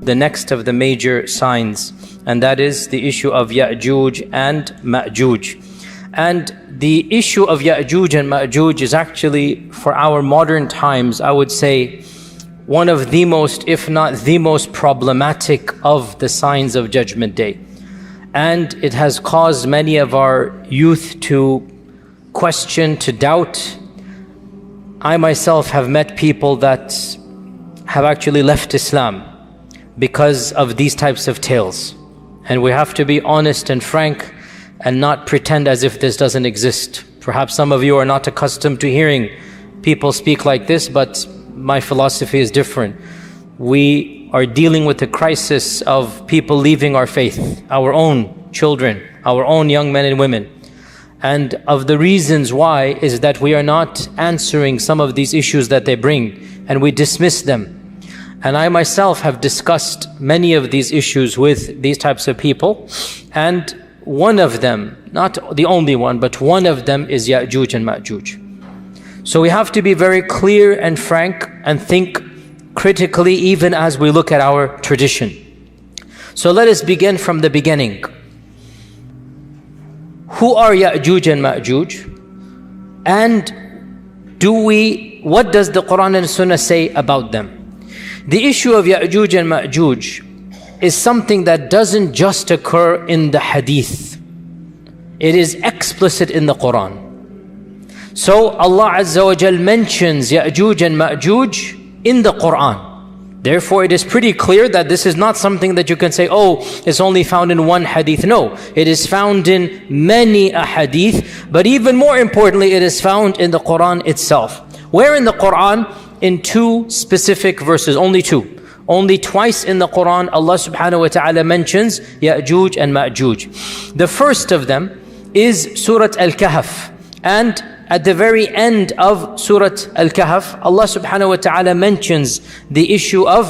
the next of the major signs, and that is the issue of Yajuj and Majuj. And the issue of Yajuj and Majuj is actually, for our modern times, I would say, one of the most, if not the most problematic of the signs of Judgment Day. And it has caused many of our youth to question, to doubt. I myself have met people that have actually left Islam because of these types of tales. And we have to be honest and frank and not pretend as if this doesn't exist. Perhaps some of you are not accustomed to hearing people speak like this, but my philosophy is different. We are dealing with the crisis of people leaving our faith, our own children, our own young men and women. And of the reasons why is that we are not answering some of these issues that they bring, and we dismiss them. And I myself have discussed many of these issues with these types of people, and one of them, not the only one, but one of them is Yajuj and Majuj. So we have to be very clear and frank and think critically even as we look at our tradition. So let us begin from the beginning. Who are Yajuj and Majuj? And what does the Qur'an and Sunnah say about them? The issue of Yajuj and Majuj is something that doesn't just occur in the Hadith. It is explicit in the Qur'an. So Allah Azza wa Jal mentions Yajuj and Majuj in the Qur'an. Therefore, it is pretty clear that this is not something that you can say, oh, it's only found in one hadith. No, it is found in many hadith, but even more importantly, it is found in the Qur'an itself. Where in the Qur'an? In two specific verses, only two. Only twice in the Qur'an, Allah subhanahu wa ta'ala mentions Yajuj and Majuj. The first of them is Surah Al-Kahf. And at the very end of Surah Al-Kahf, Allah subhanahu wa ta'ala mentions the issue of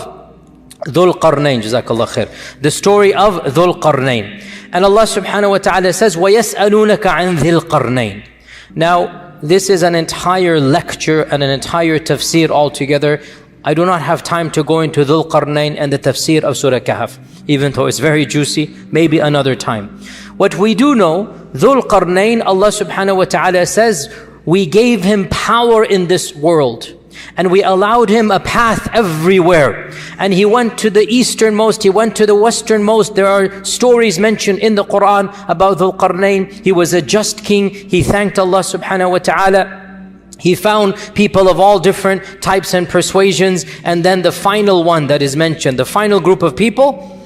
Dhul Qarnayn, Jazakallah khair. The story of Dhul Qarnayn. And Allah subhanahu wa ta'ala says, وَيَسْأَلُونَكَ عَنْ ذِي الْقَرْنَيْنِ. Now, this is an entire lecture and an entire tafsir altogether. I do not have time to go into Dhul Qarnayn and the tafsir of Surah Kahf, even though it's very juicy, maybe another time. What we do know, Dhul Qarnayn, Allah subhanahu wa ta'ala says, we gave him power in this world, and we allowed him a path everywhere. And he went to the easternmost, he went to the westernmost. There are stories mentioned in the Qur'an about Dhul Qarnayn. He was a just king. He thanked Allah subhanahu wa ta'ala. He found people of all different types and persuasions. And then the final one that is mentioned, the final group of people,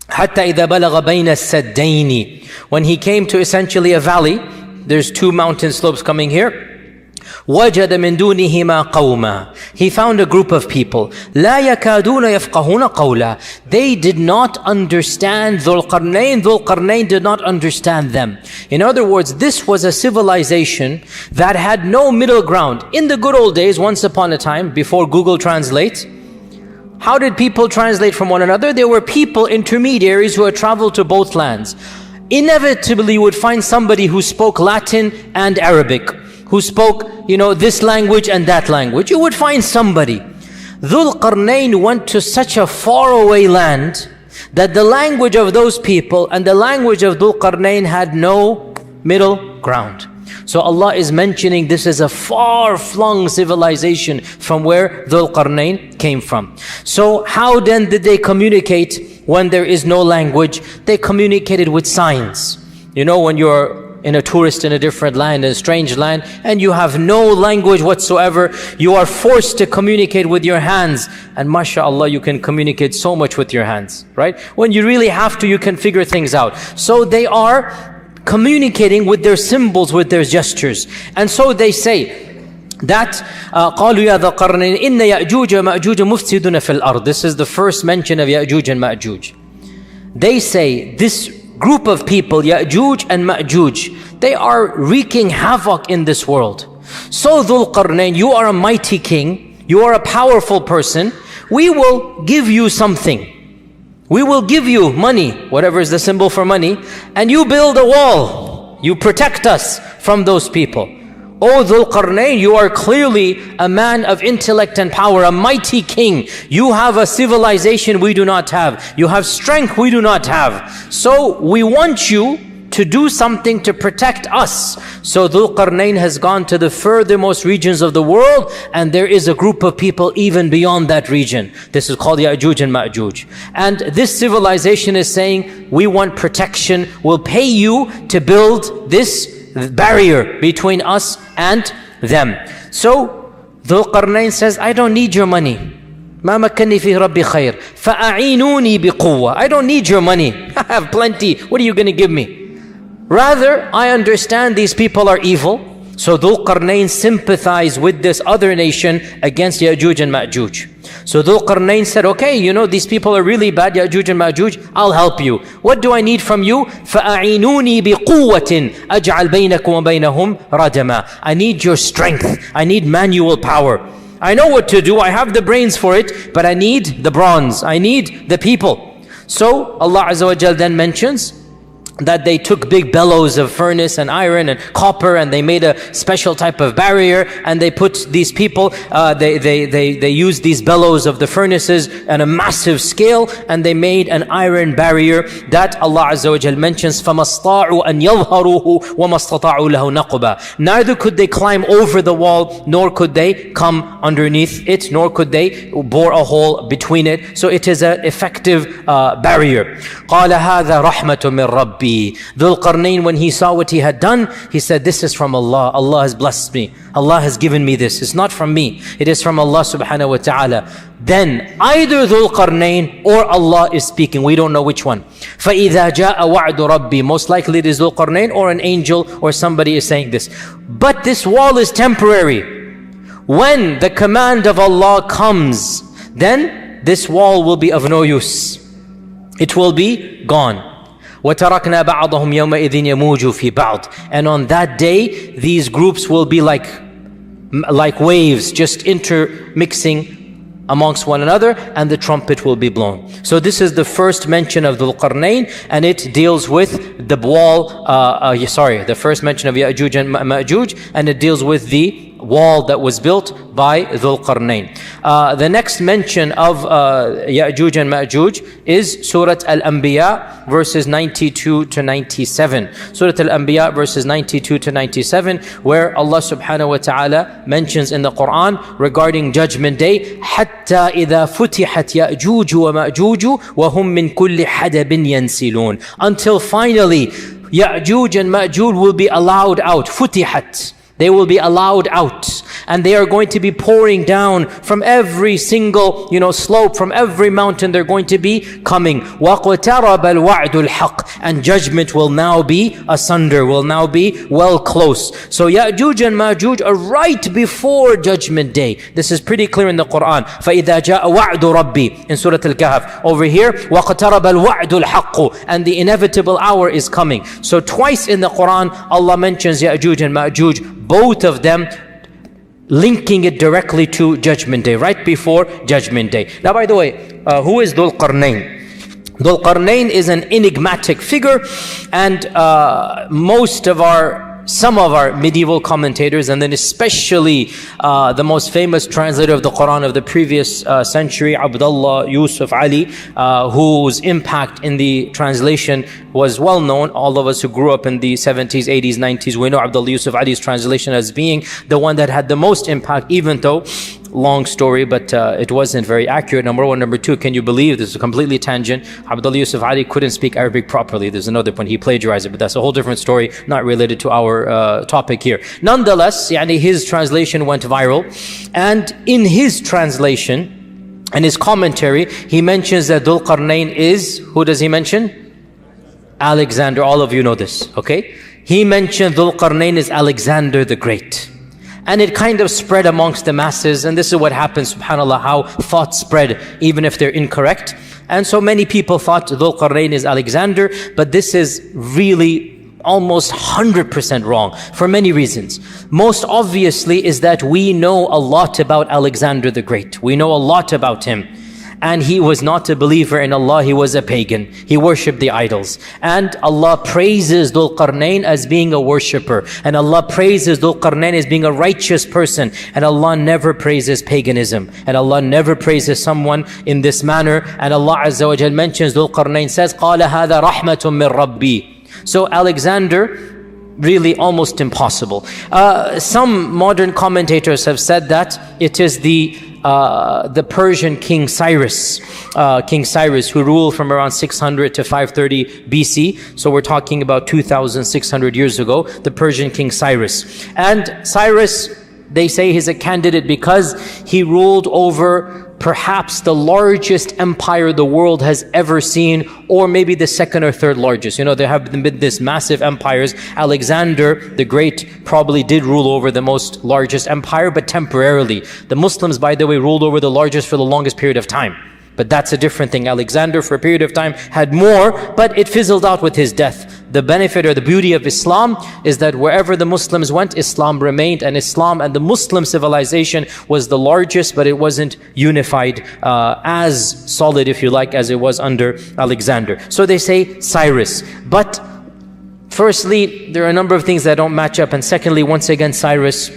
حَتَّى إِذَا بَلَغَ بَيْنَ السَّدَّيْنِ. When he came to essentially a valley, there's two mountain slopes coming here. وَجَدَ مِن دُونِهِمَا قَوْمًا. He found a group of people. لَا يَكَادُونَ يَفْقَهُونَ قَوْلًا. They did not understand Dhul Qarnayn. Dhul Qarnayn did not understand them. In other words, this was a civilization that had no middle ground. In the good old days, once upon a time, before Google Translate, how did people translate from one another? There were people, intermediaries, who had traveled to both lands. Inevitably, you would find somebody who spoke Latin and Arabic, who spoke, this language and that language. You would find somebody. Dhul Qarnayn went to such a faraway land that the language of those people and the language of Dhul Qarnayn had no middle ground. So Allah is mentioning this is a far-flung civilization from where Dhul Qarnayn came from. So how then did they communicate when there is no language? They communicated with signs. When you're in a tourist in a different land, in a strange land, and you have no language whatsoever, you are forced to communicate with your hands. And mashallah, you can communicate so much with your hands, right? When you really have to, you can figure things out. So they are communicating with their symbols, with their gestures. And so they say that قَالُوا يَا ذَا قَرْنَيْنِ إِنَّ يَأْجُوجَ مَأْجُوجَ مُفْسِدُونَ فِي الْأَرْضِ. This is the first mention of Yajuj and Majuj. They say this group of people, Yajuj and Majuj, they are wreaking havoc in this world. So Dhul Qarnayn, you are a mighty king, you are a powerful person, we will give you something. We will give you money, whatever is the symbol for money, and you build a wall. You protect us from those people. O Dhul Qarnayn, you are clearly a man of intellect and power, a mighty king. You have a civilization we do not have. You have strength we do not have. So we want you to do something to protect us. So Dhul Qarnayn has gone to the furthermost regions of the world, and there is a group of people even beyond that region. This is called Yajuj and Majuj. And this civilization is saying, we want protection. We'll pay you to build this barrier between us and them. So Dhul Qarnayn says, I don't need your money. ما مكنني فيه ربي خير فأعينوني بقوة. I don't need your money. I have plenty. What are you going to give me? Rather, I understand these people are evil. So Dhul Qarnayn sympathized with this other nation against Yajuj and Majuj. So Dhul Qarnayn said, okay, you know, these people are really bad, Yajuj and Majuj, I'll help you. What do I need from you? فَأَعِينُونِي بِقُوَّةٍ أَجْعَلْ بَيْنَكُمْ وَبَيْنَهُمْ رَجَمًا. I need your strength. I need manual power. I know what to do. I have the brains for it, but I need the bronze. I need the people. So Allah Azza wa Jal then mentions that they took big bellows of furnace and iron and copper, and they made a special type of barrier, and they put these people, they used these bellows of the furnaces on a massive scale, and they made an iron barrier that Allah Azza wa Jal mentions, فَمَسْطَاعُوا أَنْ يَظْهَرُوهُ وَمَسْتَطَاعُوا لَهُ نَقْبًا. Neither could they climb over the wall, nor could they come underneath it, nor could they bore a hole between it. So it is an effective barrier. قَالَ هَذَا رَحْمَةٌ مِّن رَبِّي. Dhul Qarnayn, when he saw what he had done, he said, this is from Allah. Allah has blessed me. Allah has given me this. It's not from me. It is from Allah subhanahu wa ta'ala. Then either Dhul Qarnayn or Allah is speaking. We don't know which one. فَإِذَا جَاءَ وَعْدُ رَبِّي. Most likely it is Dhul Qarnayn or an angel or somebody is saying this. But this wall is temporary. When the command of Allah comes, then this wall will be of no use. It will be gone. وَتَرَكْنَا بَعْضَهُمْ يَوْمَئِذٍ يَمُوجُ فِي بَعْضٍ. And on that day, these groups will be like waves, just intermixing amongst one another, and the trumpet will be blown. So this is the first mention of Dhul Qarnayn, and it deals with the wall, the first mention of Yajuj and Majuj, and it deals with the wall that was built by Dhul Qarnayn. The next mention of Yajuj and Majuj is Surah Al-Anbiya verses 92 to 97. Surah Al-Anbiya verses 92 to 97, where Allah subhanahu wa ta'ala mentions in the Qur'an regarding Judgment Day, حَتَّى إِذَا فُتِحَتْ يَأْجُوجُ وَمَأْجُوجُ وَهُمْ مِنْ كُلِّ حَدَبٍ يَنْسِلُونَ. Until finally Yajuj and Majuj will be allowed out. Futihat. They will be allowed out, and they are going to be pouring down from every single, slope, from every mountain. They're going to be coming. وَقْتَرَبَ الْوَعْدُ الْحَقِّ. And judgment will now be asunder, will now be well close. So Yajuj and Majuj are right before Judgment Day. This is pretty clear in the Qur'an. فَإِذَا جَاءَ وَعْدُ رَبِّي in Surah Al-Kahf. Over here, وَقْتَرَبَ الْوَعْدُ الْحَقُّ. And the inevitable hour is coming. So twice in the Qur'an, Allah mentions Yajuj and Majuj, both of them linking it directly to Judgment Day, right before Judgment Day. Now, by the way, who is Dhul Qarnayn? Dhul Qarnayn is an enigmatic figure, and some of our medieval commentators, and then especially the most famous translator of the Quran of the previous century, Abdullah Yusuf Ali, whose impact in the translation was well known. All of us who grew up in the 70s, 80s, 90s, we know Abdullah Yusuf Ali's translation as being the one that had the most impact, even though, long story, but it wasn't very accurate. Number one. Number two, can you believe, this is a completely tangent, Abdullah Yusuf Ali couldn't speak Arabic properly. There's another point, he plagiarized it, but that's a whole different story, not related to our topic here. Nonetheless, his translation went viral, and in his translation and his commentary, he mentions that Dhul Qarnayn is, who does he mention? Alexander. All of you know this, okay? He mentioned Dhul Qarnayn is Alexander the Great. And it kind of spread amongst the masses, and this is what happens, subhanAllah, how thoughts spread, even if they're incorrect. And so many people thought Dhul Qarnayn is Alexander, but this is really almost 100% wrong, for many reasons. Most obviously is that we know a lot about Alexander the Great. We know a lot about him. and he was not a believer in Allah, he was a pagan. He worshipped the idols. And Allah praises Dhul Qarnayn as being a worshipper. And Allah praises Dhul Qarnayn as being a righteous person. And Allah never praises paganism. And Allah never praises someone in this manner. And Allah Azza wa Jal mentions Dhul Qarnayn says, قَالَ هَذَا رَحْمَةٌ مِّن رَبِّي. So Alexander, really almost impossible. Some modern commentators have said that it is the Persian King Cyrus, who ruled from around 600 to 530 BC. So we're talking about 2,600 years ago, the Persian King Cyrus. And Cyrus, they say he's a candidate because he ruled over perhaps the largest empire the world has ever seen, or maybe the second or third largest. You know, there have been these massive empires. Alexander the Great probably did rule over the most largest empire, but temporarily. The Muslims, by the way, ruled over the largest for the longest period of time. But that's a different thing. Alexander, for a period of time, had more, but it fizzled out with his death. The benefit or the beauty of Islam is that wherever the Muslims went, Islam remained, and Islam and the Muslim civilization was the largest, but it wasn't unified as solid, if you like, as it was under Alexander. So they say Cyrus. But firstly, there are a number of things that don't match up. And secondly, once again, Cyrus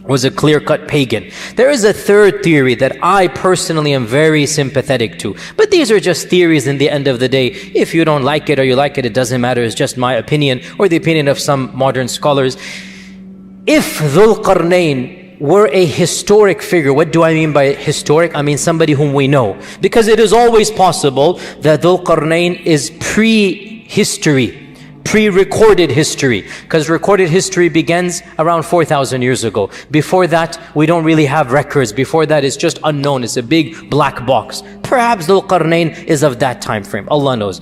was a clear-cut pagan. There is a third theory that I personally am very sympathetic to. But these are just theories in the end of the day. If you don't like it or you like it, it doesn't matter. It's just my opinion or the opinion of some modern scholars. If Dhul Qarnayn were a historic figure, what do I mean by historic? I mean somebody whom we know. Because it is always possible that Dhul Qarnayn is pre-history, pre-recorded history, because recorded history begins around 4,000 years ago. Before that, we don't really have records. Before that, it's just unknown. It's a big black box. Perhaps Dhul Qarnayn is of that time frame. Allah knows.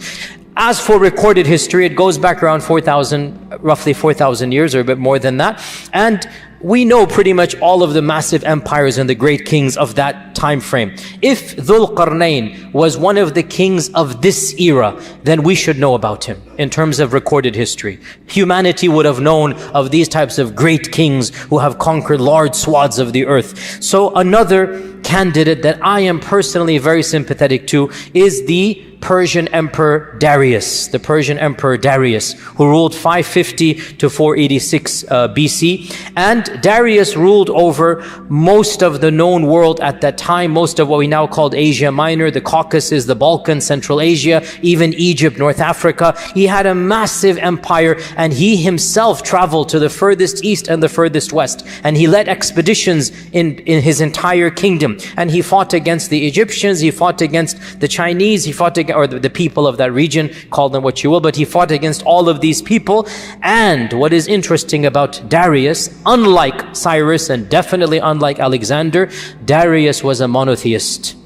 As for recorded history, it goes back around 4,000, roughly 4,000 years or a bit more than that. And we know pretty much all of the massive empires and the great kings of that time frame. If Dhul Qarnayn was one of the kings of this era, then we should know about him in terms of recorded history. Humanity would have known of these types of great kings who have conquered large swaths of the earth. So another candidate that I am personally very sympathetic to is the Persian Emperor Darius, the Persian Emperor Darius, who ruled 550 to 486 BC. And Darius ruled over most of the known world at that time, most of what we now call Asia Minor, the Caucasus, the Balkans, Central Asia, even Egypt, North Africa. He had a massive empire, and he himself traveled to the furthest east and the furthest west. And he led expeditions in his entire kingdom. And he fought against the Egyptians, he fought against the Chinese, he fought against or the people of that region, call them what you will, but he fought against all of these people. And what is interesting about Darius, unlike Cyrus and definitely unlike Alexander, Darius was a monotheist.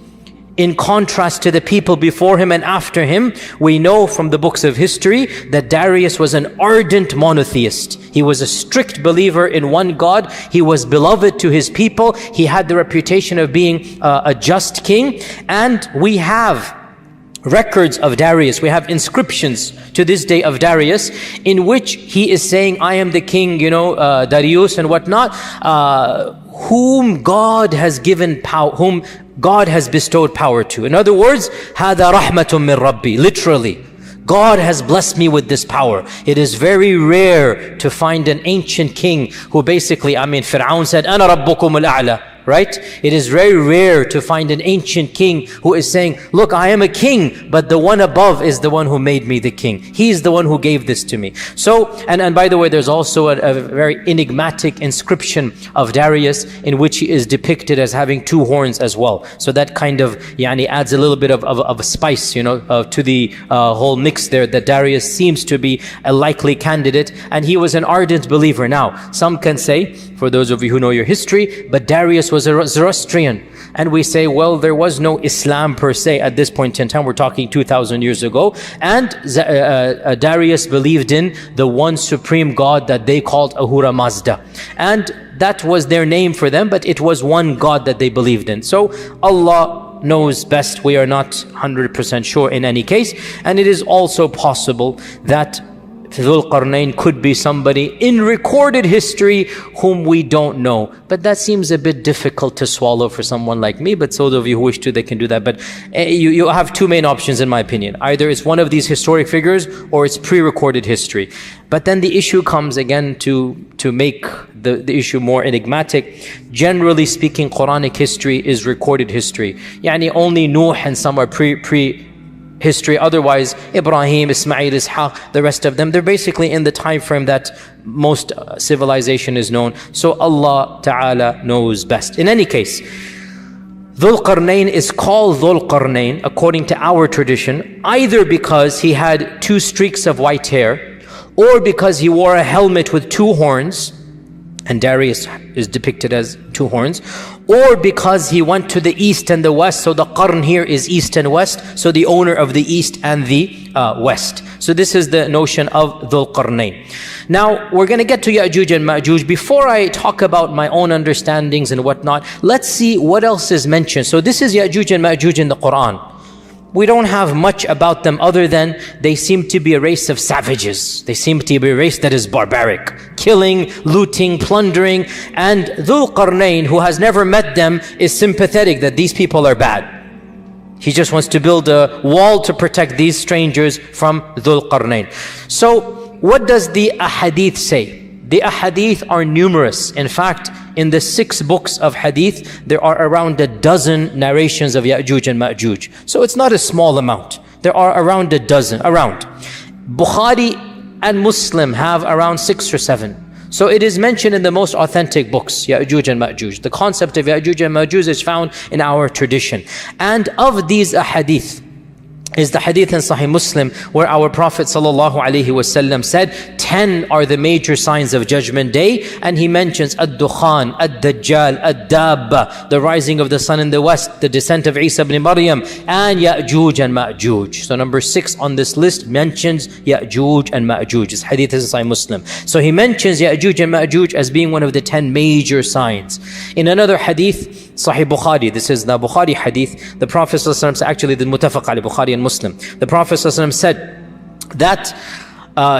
In contrast to the people before him and after him, we know from the books of history that Darius was an ardent monotheist. He was a strict believer in one God. He was beloved to his people. He had the reputation of being a just king. And we have records of Darius. We have inscriptions to this day of Darius in which he is saying, I am the king, Darius and whatnot, whom God has given power, whom God has bestowed power to. In other words, هَذَا رَحْمَةٌ مِّن رَبِّي. Literally, God has blessed me with this power. It is very rare to find an ancient king who basically, Fir'aun said, أَنَا رَبُّكُمُ الْأَعْلَى. Right? It is very rare to find an ancient king who is saying, look, I am a king, but the one above is the one who made me the king. He is the one who gave this to me. So, and by the way, there's also a very enigmatic inscription of Darius in which he is depicted as having two horns as well. So that kind of adds a little bit of a spice, to the whole mix there, that Darius seems to be a likely candidate. And he was an ardent believer. Now, some can say, for those of you who know your history, but Darius was a Zoroastrian. And we say, well, there was no Islam per se at this point in time. We're talking 2,000 years ago. And Darius believed in the one supreme God that they called Ahura Mazda. And that was their name for them, but it was one God that they believed in. So Allah knows best. We are not 100% sure in any case. And it is also possible that Dhul Qarnayn could be somebody in recorded history whom we don't know. But that seems a bit difficult to swallow for someone like me. But those of you who wish to, they can do that. But you have two main options in my opinion. Either it's one of these historic figures or it's pre-recorded history. But then the issue comes again to make the issue more enigmatic. Generally speaking, Quranic history is recorded history. Yani only Nuh and some are pre-history. Otherwise, Ibrahim, Ismail, Ishaq, the rest of them, they're basically in the time frame that most civilization is known. So Allah Ta'ala knows best. In any case, Dhul Qarnayn is called Dhul Qarnayn according to our tradition, either because he had 2 streaks of white hair, or because he wore a helmet with 2 horns, and Darius is depicted as 2 horns, or because he went to the east and the west. So the Qarn here is east and west, so the owner of the east and the west. So this is the notion of Dhul Qarnayn. Now we're going to get to Yajuj and Majuj. Before I talk about my own understandings and whatnot, let's see what else is mentioned. So this is Yajuj and Majuj in the Qur'an. We don't have much about them other than they seem to be a race of savages. They seem to be a race that is barbaric, killing, looting, plundering. And Dhul Qarnayn, who has never met them, is sympathetic that these people are bad. He just wants to build a wall to protect these strangers from Dhul Qarnayn. So what does the Ahadith say? The Ahadith are numerous. In fact, in the 6 books of Hadith, there are around a dozen narrations of Yajuj and Majuj. So it's not a small amount. There are around a dozen, Bukhari and Muslim have around 6 or 7. So it is mentioned in the most authentic books, Yajuj and Majuj. The concept of Yajuj and Majuj is found in our tradition. And of these Ahadith, is the hadith in Sahih Muslim where our Prophet ﷺ said 10 are the major signs of Judgment Day, and he mentions Ad-Dukhan, Ad-Dajjal, Ad-Dabba, the rising of the sun in the west, the descent of Isa ibn Maryam, and Yajuj and Majuj. So number 6 on this list mentions Yajuj and Majuj. This hadith is in Sahih Muslim. So he mentions Yajuj and Majuj as being one of the 10 major signs. In another hadith, Sahih Bukhari, this is the Bukhari hadith, the Prophet ﷺ, actually the Muttafaq Ali, Bukhari and Muslim, the Prophet ﷺ said that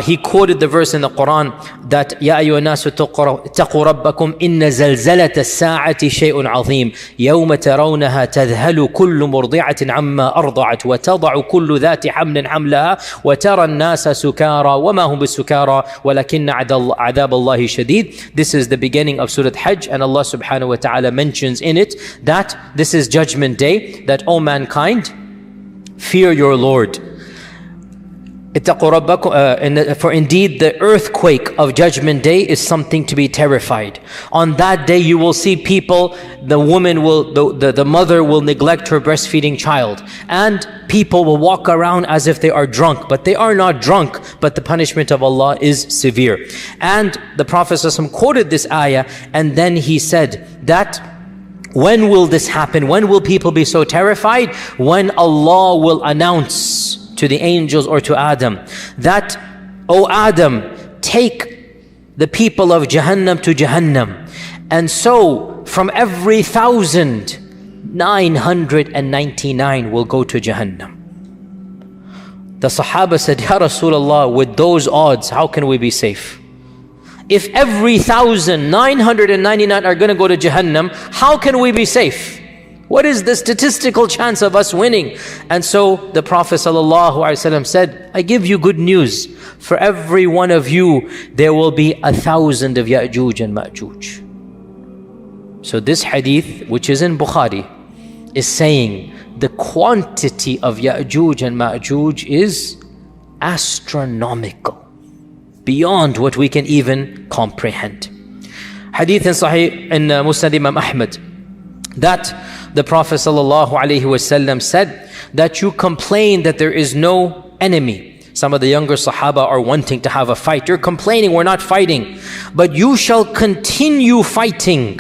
he quoted the verse in the Qur'an that يَا أَيُّهَا النَّاسُ اتَّقُوا رَبَّكُمْ إِنَّ زَلْزَلَةَ السَّاعَةِ شَيْءٌ عَظِيمٌ يَوْمَ تَرَوْنَهَا تَذْهَلُ كُلُّ مُرْضِعَةٍ عَمَّا أَرْضَعَتْ وَتَضَعُ كُلُّ ذَاتِ حَمْلٍ حَمْلَهَا وَتَرَى النَّاسَ سُكَارَى وَمَا هُمْ بِالسُّكَارَى وَلَكِنَّ عَذَابَ اللَّهِ شَدِيدٌ. This is the beginning of Surah Hajj, and Allah subhanahu wa ta'ala mentions in it that this is Judgment Day, that, O mankind, fear your Lord. For indeed the earthquake of Judgment Day is something to be terrified. On that day you will see people, the mother will neglect her breastfeeding child, and people will walk around as if they are drunk, but they are not drunk, but the punishment of Allah is severe. And the Prophet ﷺ quoted this ayah, and then he said that when will this happen? When will people be so terrified? When Allah will announce to the angels or to Adam that, O Adam, take the people of Jahannam to Jahannam. And so from every 1,000, 999 will go to Jahannam. The Sahaba said, Ya Rasulullah, with those odds, how can we be safe? If every 1,999 are going to go to Jahannam, how can we be safe? What is the statistical chance of us winning? And so the Prophet ﷺ said, I give you good news. For every one of you, there will be 1,000 of Yajuj and Majuj. So this hadith, which is in Bukhari, is saying the quantity of Yajuj and Majuj is astronomical, beyond what we can even comprehend. Hadith in Sahih in Musnad Imam Ahmad, that the Prophet ﷺ said that you complain that there is no enemy. Some of the younger Sahaba are wanting to have a fight. You're complaining we're not fighting, but you shall continue fighting.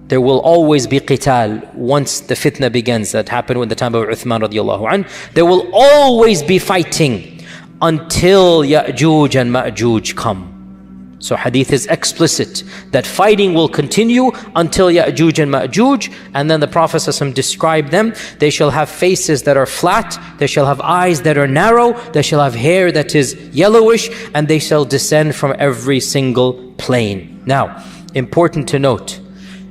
There will always be qital once the fitna begins. That happened in the time of Uthman radiallahu anh. There will always be fighting until Yajuj and Majuj come. So hadith is explicit that fighting will continue until Yajuj and Majuj, and then the Prophet ﷺ described them. They shall have faces that are flat, they shall have eyes that are narrow, they shall have hair that is yellowish, and they shall descend from every single plane. Now, important to note,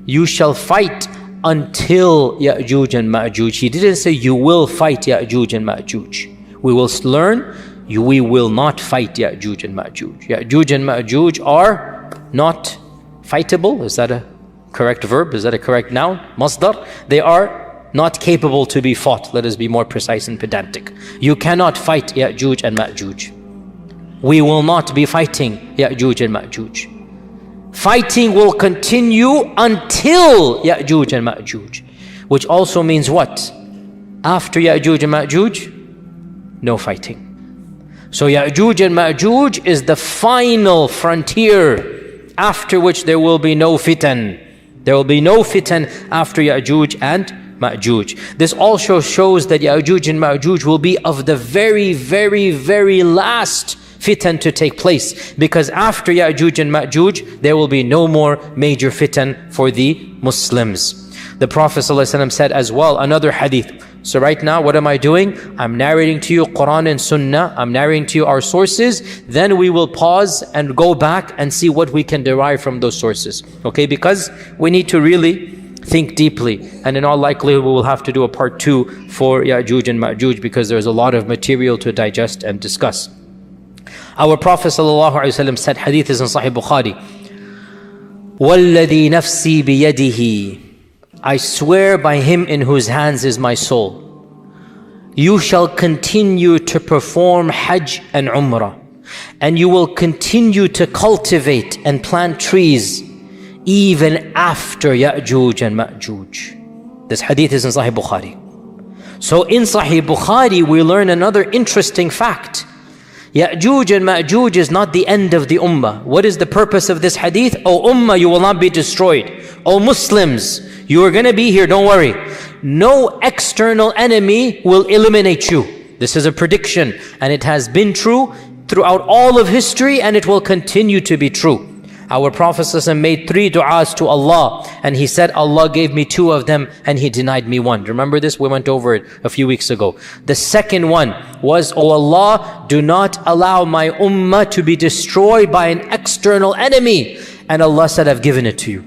you shall fight until Yajuj and Majuj. He didn't say you will fight Yajuj and Majuj. We will learn, we will not fight Yajuj and Majuj. Yajuj and Majuj are not fightable. Is that a correct verb? Is that a correct noun? Masdar. They are not capable to be fought. Let us be more precise and pedantic. You cannot fight Yajuj and Majuj. We will not be fighting Yajuj and Majuj. Fighting will continue until Yajuj and Majuj. Which also means what? After Yajuj and Majuj, no fighting. So Yajuj and Majuj is the final frontier, after which there will be no fitan. There will be no fitan after Yajuj and Majuj. This also shows that Yajuj and Majuj will be of the very, very, very last fitan to take place, because after Yajuj and Majuj there will be no more major fitan for the Muslims. The Prophet ﷺ said as well, another hadith. So right now, what am I doing? I'm narrating to you Qur'an and Sunnah. I'm narrating to you our sources. Then we will pause and go back and see what we can derive from those sources. Okay, because we need to really think deeply. And in all likelihood, we will have to do a part 2 for Yajuj and Majuj, because there's a lot of material to digest and discuss. Our Prophet ﷺ said, hadith is in Sahih Bukhari, وَالَّذِي نَفْسِي بِيَدِهِ, I swear by him in whose hands is my soul, you shall continue to perform Hajj and Umrah, and you will continue to cultivate and plant trees even after Yajuj and Majuj. This hadith is in Sahih Bukhari. So in Sahih Bukhari we learn another interesting fact. Yajuj and Majuj is not the end of the ummah. What is the purpose of this hadith? O ummah, you will not be destroyed. O Muslims, you are going to be here, don't worry. No external enemy will eliminate you. This is a prediction, and it has been true throughout all of history, and it will continue to be true. Our Prophet ﷺ made 3 du'as to Allah, and he said, Allah gave me 2 of them and he denied me 1. Remember this? We went over it a few weeks ago. The second one was, O Allah, do not allow my ummah to be destroyed by an external enemy. And Allah said, I've given it to you.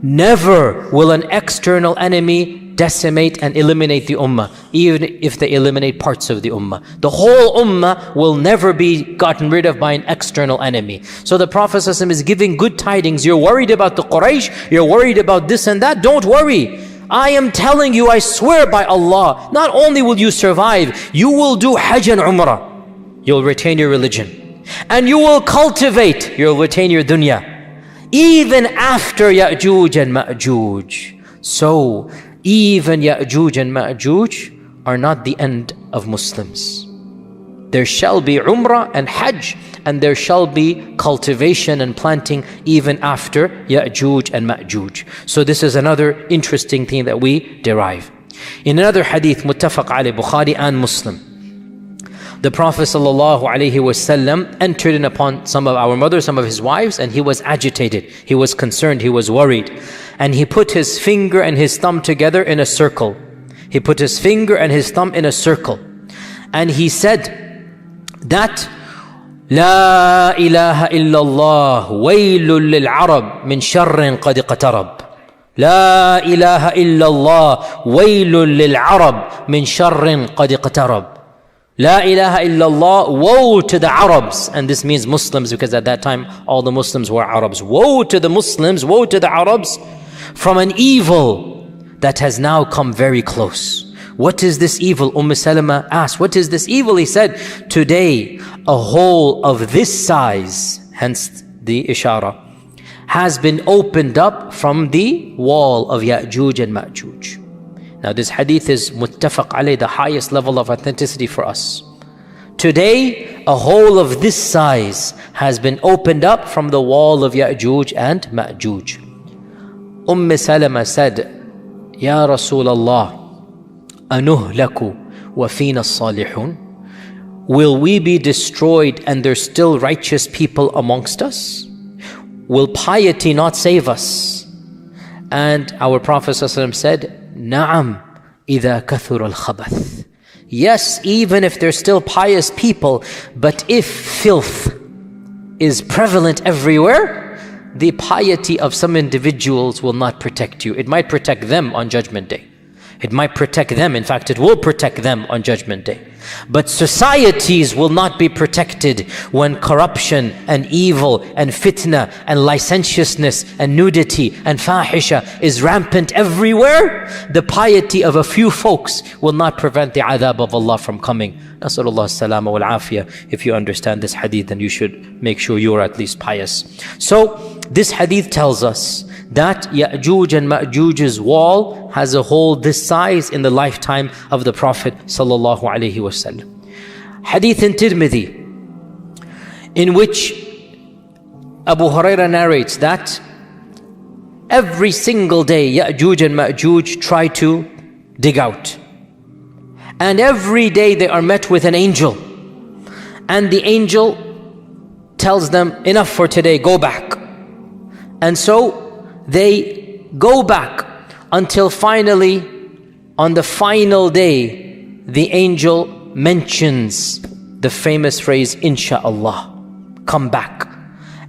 Never will an external enemy decimate and eliminate the ummah, even if they eliminate parts of the ummah. The whole ummah will never be gotten rid of by an external enemy. So the Prophet ﷺ is giving good tidings. You're worried about the Quraysh, you're worried about this and that, don't worry. I am telling you, I swear by Allah, not only will you survive, you will do Hajj and Umrah. You'll retain your religion. And you will cultivate, you'll retain your dunya. Even after Yajuj and Majuj. So, even Yajuj and Majuj are not the end of Muslims. There shall be Umrah and Hajj, and there shall be cultivation and planting even after Yajuj and Majuj. So this is another interesting thing that we derive. In another hadith, muttafaq alayh, Bukhari and Muslim, the Prophet ﷺ entered in upon some of our mothers, some of his wives, and he was agitated, he was concerned, he was worried. And he put his finger and his thumb together in a circle. He put his finger and his thumb in a circle. And he said that, La ilaha illallah, waylul lil Arab min sharrin qad iqtarab. La ilaha illallah, waylul lil Arab min sharrin qad iqtarab. La ilaha illallah, woe to the Arabs. And this means Muslims, because at that time all the Muslims were Arabs. Woe to the Muslims, woe to the Arabs from an evil that has now come very close. What is this evil? Salama asked, what is this evil? He said, today a hole of this size, hence the ishara, has been opened up from the wall of Yajuj and Majuj. Now this hadith is muttafaq alayh, the highest level of authenticity for us. Today, a hole of this size has been opened up from the wall of Yajuj and Majuj. Salama said, Ya Rasulallah, anuhlaku wa fina salihun? Will we be destroyed and there's still righteous people amongst us? will piety not save us? And our Prophet ﷺ said, Na'am, إِذَا كَثُرَ الْخَبَثِ. Yes, even if they're still pious people, but if filth is prevalent everywhere, the piety of some individuals will not protect you. It might protect them on Judgment Day. It might protect them. In fact, it will protect them on Judgment Day. But societies will not be protected when corruption and evil and fitna and licentiousness and nudity and fahisha is rampant everywhere. The piety of a few folks will not prevent the adhab of Allah from coming. Nasallallahu as-salama wal afiyah. If you understand this hadith, then you should make sure you are at least pious. So this hadith tells us that Yajuj and Majuj's wall has a hole this size in the lifetime of the Prophet sallallahu alaihi wasallam. Hadith in Tirmidhi, in which Abu Hurairah narrates that every single day Yajuj and Majuj try to dig out. And every day they are met with an angel. And the angel tells them, enough for today, go back. And so they go back until finally, on the final day, the angel mentions the famous phrase, Insha'Allah, come back.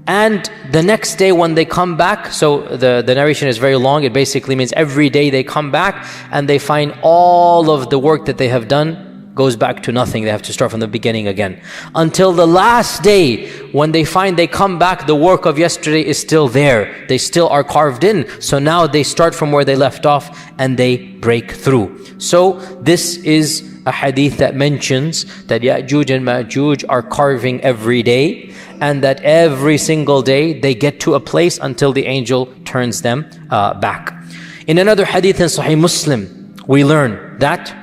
And the next day when they come back, so the narration is very long, it basically means every day they come back and they find all of the work that they have done goes back to nothing. They have to start from the beginning again. Until the last day, when they find they come back, the work of yesterday is still there. They still are carved in. So now they start from where they left off and they break through. So this is a hadith that mentions that Yajuj and Majuj are carving every day, and that every single day they get to a place until the angel turns them back. In another hadith in Sahih Muslim, we learn that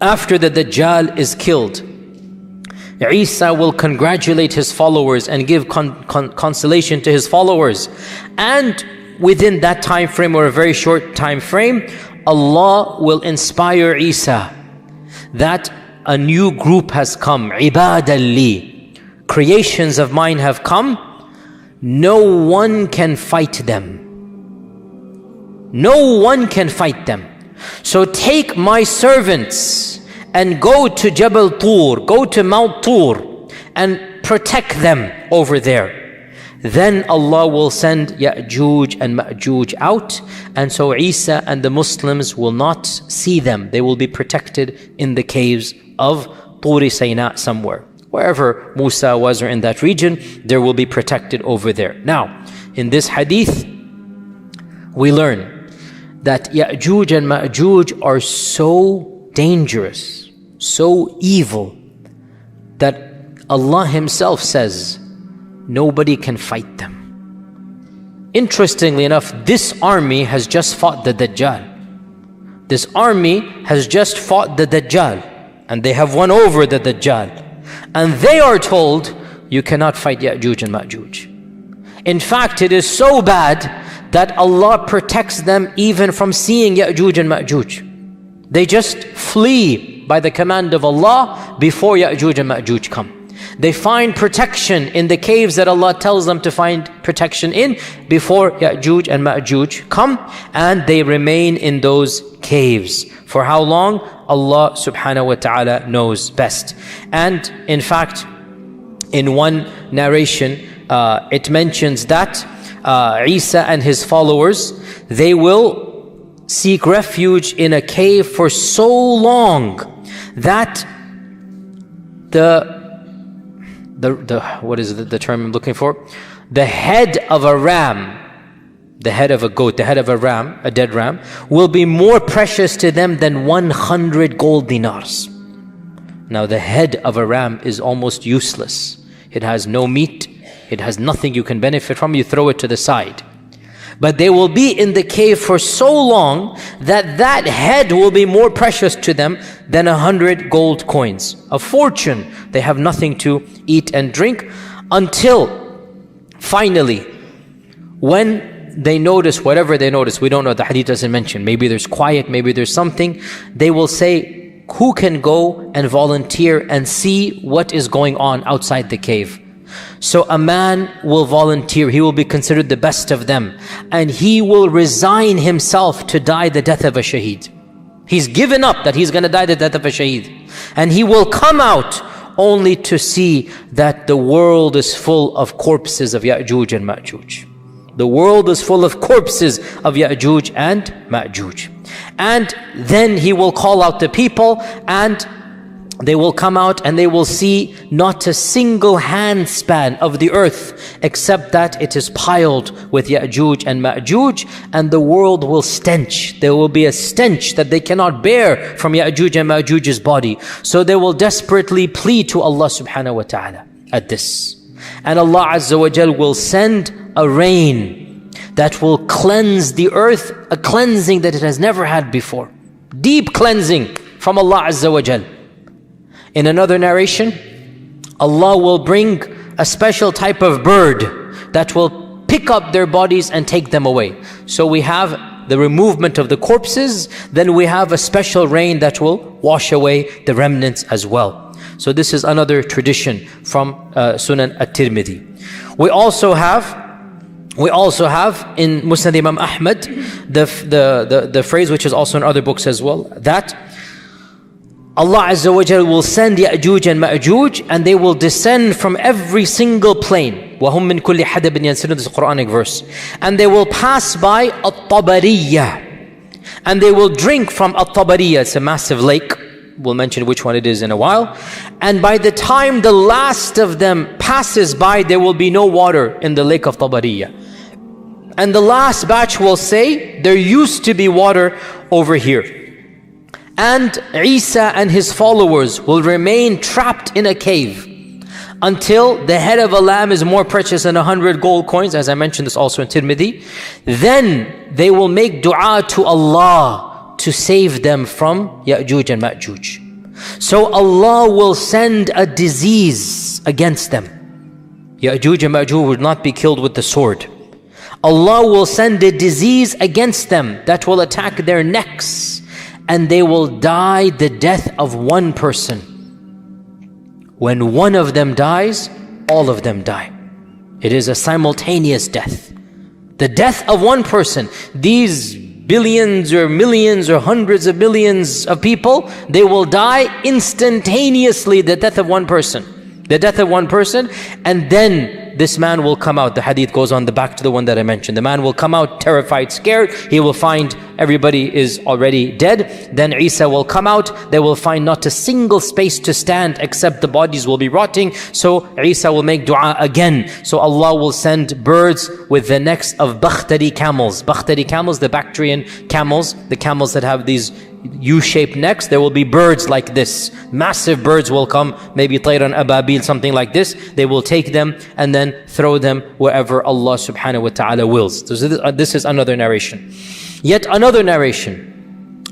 after the Dajjal is killed, Isa will congratulate his followers and give consolation to his followers. And within that time frame, or a very short time frame, Allah will inspire Isa that a new group has come. Ibadan li, creations of mine have come. No one can fight them. No one can fight them. So take my servants and go to Jabal Tur, go to Mount Tur and protect them over there. Then Allah will send Yajuj and Majuj out, and so Isa and the Muslims will not see them. They will be protected in the caves of Turi Sayna somewhere. Wherever Musa was, or in that region, there will be protected over there. Now, in this hadith, we learn that Yajuj and Majuj are so dangerous, so evil, that Allah Himself says, nobody can fight them. Interestingly enough, this army has just fought the Dajjal. This army has just fought the Dajjal, and they have won over the Dajjal. And they are told, you cannot fight Yajuj and Majuj. In fact, it is so bad that Allah protects them even from seeing Yajuj and Majuj. They just flee by the command of Allah before Yajuj and Majuj come. They find protection in the caves that Allah tells them to find protection in before Yajuj and Majuj come, and they remain in those caves. For how long? Allah subhanahu wa ta'ala knows best. And in fact, in one narration, it mentions that Isa and his followers, they will seek refuge in a cave for so long that what is the term I'm looking for? The head of a ram, the head of a goat, the head of a ram, a dead ram, will be more precious to them than 100 gold dinars. Now the head of a ram is almost useless. It has no meat. It has nothing you can benefit from. You throw it to the side. But they will be in the cave for so long that that head will be more precious to them than 100 gold coins. A fortune. They have nothing to eat and drink until finally, when they notice whatever they notice, we don't know, the hadith doesn't mention, maybe there's quiet, maybe there's something, they will say, who can go and volunteer and see what is going on outside the cave? So a man will volunteer, he will be considered the best of them, and he will resign himself to die the death of a shaheed. He's given up that he's going to die the death of a shaheed. And he will come out only to see that the world is full of corpses of Yajuj and Majuj. The world is full of corpses of Yajuj and Majuj. And then he will call out the people, and they will come out and they will see not a single handspan of the earth except that it is piled with Yajuj and Majuj, and the world will stench. There will be a stench that they cannot bear from Yajuj and Majuj's body. So they will desperately plead to Allah subhanahu wa ta'ala at this. And Allah Azza wa Jal will send a rain that will cleanse the earth, a cleansing that it has never had before. Deep cleansing from Allah Azza wa Jal. In another narration, Allah will bring a special type of bird that will pick up their bodies and take them away. So we have the removement of the corpses, then we have a special rain that will wash away the remnants as well. So this is another tradition from Sunan at-Tirmidhi. We also have in Musnad Imam Ahmad the phrase, which is also in other books as well, that Allah Azza wa Jal will send Yajuj and Majuj, and they will descend from every single plane. وَهُم مِّن كُلِّ حَدَبٍ يَنْسِلُونَ. This is a Quranic verse. And they will pass by At-Tabariyah, and they will drink from At-Tabariyah. It's a massive lake. We'll mention which one it is in a while. And by the time the last of them passes by, there will be no water in the lake of Tabariyah. And the last batch will say, there used to be water over here. And Isa and his followers will remain trapped in a cave until the head of a lamb is more precious than 100 gold coins, as I mentioned this also in Tirmidhi. Then they will make dua to Allah to save them from Yajuj and Majuj. So Allah will send a disease against them. Yajuj and Majuj will not be killed with the sword. Allah will send a disease against them that will attack their necks, and they will die the death of one person. When one of them dies, all of them die. It is a simultaneous death. The death of one person. These billions or millions or hundreds of millions of people, they will die instantaneously, the death of one person. The death of one person, and then this man will come out. The hadith goes on the back to the one that I mentioned. The man will come out terrified, scared. He will find everybody is already dead. Then Isa will come out. They will find not a single space to stand except the bodies will be rotting. So Isa will make dua again. So Allah will send birds with the necks of Bakhtari camels. Bakhtari camels, the Bactrian camels, the camels that have these U-shaped necks. There will be birds like this. Massive birds will come, maybe Tayran Ababil, something like this. They will take them and then throw them wherever Allah subhanahu wa ta'ala wills. So this is another narration. Yet another narration.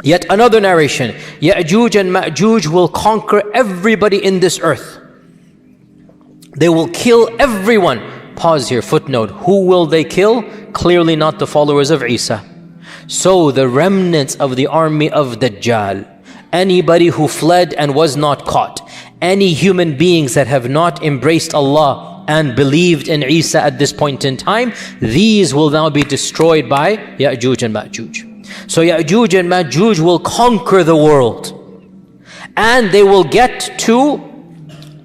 Yajuj and Majuj will conquer everybody in this earth. They will kill everyone. Pause here, footnote. Who will they kill? Clearly not the followers of Isa. So the remnants of the army of Dajjal, anybody who fled and was not caught, any human beings that have not embraced Allah and believed in Isa at this point in time, these will now be destroyed by Yajuj and Majuj. So Yajuj and Majuj will conquer the world, and they will get to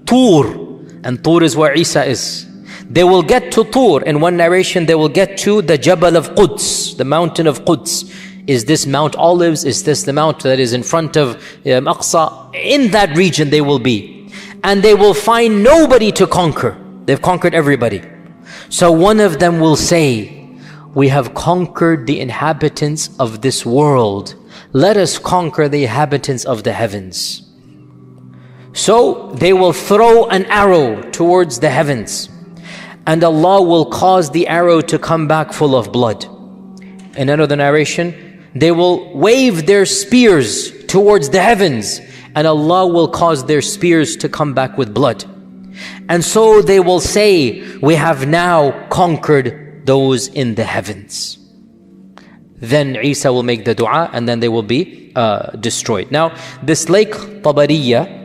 Tur, and Tur is where Isa is. They will get to Tur. In one narration, they will get to the Jabal of Quds, the mountain of Quds. Is this Mount Olives? Is this the mount that is in front of Aqsa? In that region they will be. And they will find nobody to conquer. They've conquered everybody. So one of them will say, we have conquered the inhabitants of this world. Let us conquer the inhabitants of the heavens. So they will throw an arrow towards the heavens, and Allah will cause the arrow to come back full of blood. In another narration, they will wave their spears towards the heavens, and Allah will cause their spears to come back with blood. And so they will say, we have now conquered those in the heavens. Then Isa will make the dua, and then they will be destroyed. Now, this lake Tabariyah,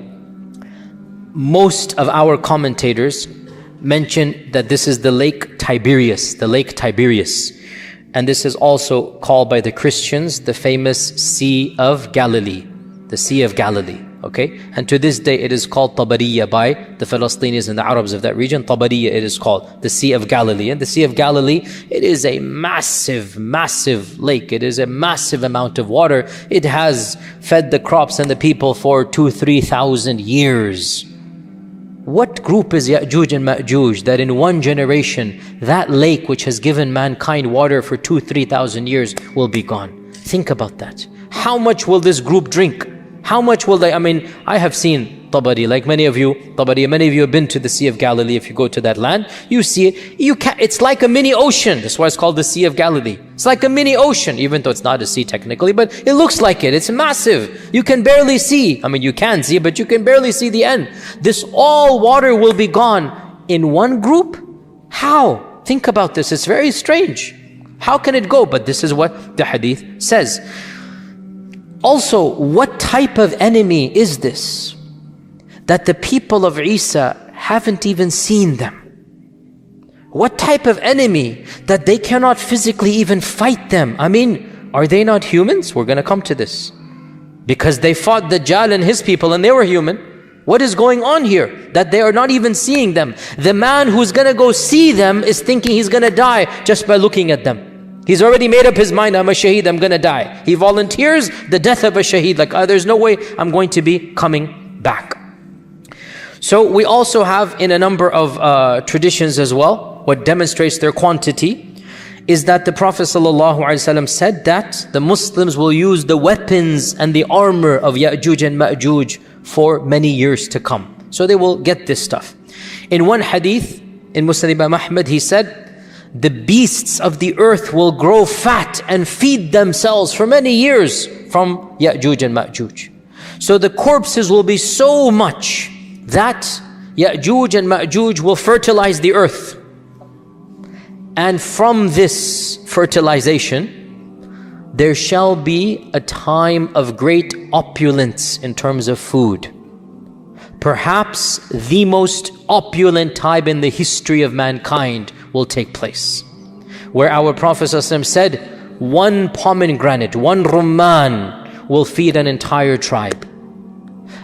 most of our commentators mention that this is the Lake Tiberias, the Lake Tiberias. And this is also called by the Christians the famous Sea of Galilee, the Sea of Galilee. Okay, and to this day it is called Tabariya by the Palestinians and the Arabs of that region. Tabariya it is called, the Sea of Galilee. And the Sea of Galilee, it is a massive, massive lake. It is a massive amount of water. It has fed the crops and the people for 2,000-3,000 years. What group is Yajuj and Majuj that in one generation, that lake which has given mankind water for 2,000-3,000 years will be gone? Think about that. How much will this group drink? How much will they, I have seen Tabari, like many of you have been to the Sea of Galilee. If you go to that land, you see it. It's like a mini ocean. That's why it's called the Sea of Galilee. It's like a mini ocean, even though it's not a sea technically, but it looks like it. It's massive. You can barely see. You can see, but you can barely see the end. This all water will be gone in one group? How? Think about this. It's very strange. How can it go? But this is what the hadith says. Also, what type of enemy is this? That the people of Isa haven't even seen them. What type of enemy that they cannot physically even fight them? Are they not humans? We're going to come to this. Because they fought Dajjal and his people and they were human. What is going on here? That they are not even seeing them. The man who's going to go see them is thinking he's going to die just by looking at them. He's already made up his mind, I'm a shaheed, I'm going to die. He volunteers the death of a shaheed, like there's no way I'm going to be coming back. So we also have in a number of traditions as well, what demonstrates their quantity is that the Prophet ﷺ said that the Muslims will use the weapons and the armor of Yajuj and Majuj for many years to come. So they will get this stuff. In one hadith, in Musnad Imam Ahmad, he said, the beasts of the earth will grow fat and feed themselves for many years from Yajuj and Majuj. So the corpses will be so much that Yajuj and Majuj will fertilize the earth. And from this fertilization, there shall be a time of great opulence in terms of food. Perhaps the most opulent time in the history of mankind will take place, where our Prophet ﷺ said, one pomegranate, one rumman will feed an entire tribe,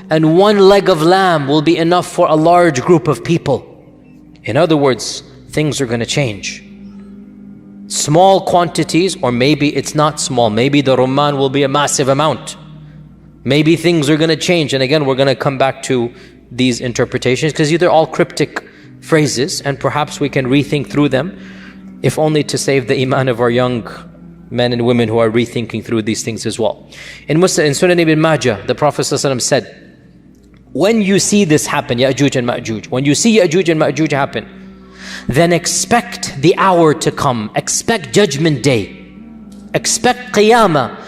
and one leg of lamb will be enough for a large group of people. In other words, things are going to change. Small quantities, or maybe it's not small, maybe the rumman will be a massive amount. Maybe things are going to change, and again we're going to come back to these interpretations because these are all cryptic phrases and perhaps we can rethink through them, if only to save the iman of our young men and women who are rethinking through these things as well. In Sunan Ibn Majah, the Prophet ﷺ said, when you see this happen, Yajuj and Majuj, when you see Yajuj and Majuj happen, then expect the hour to come, expect judgment day, expect qiyamah,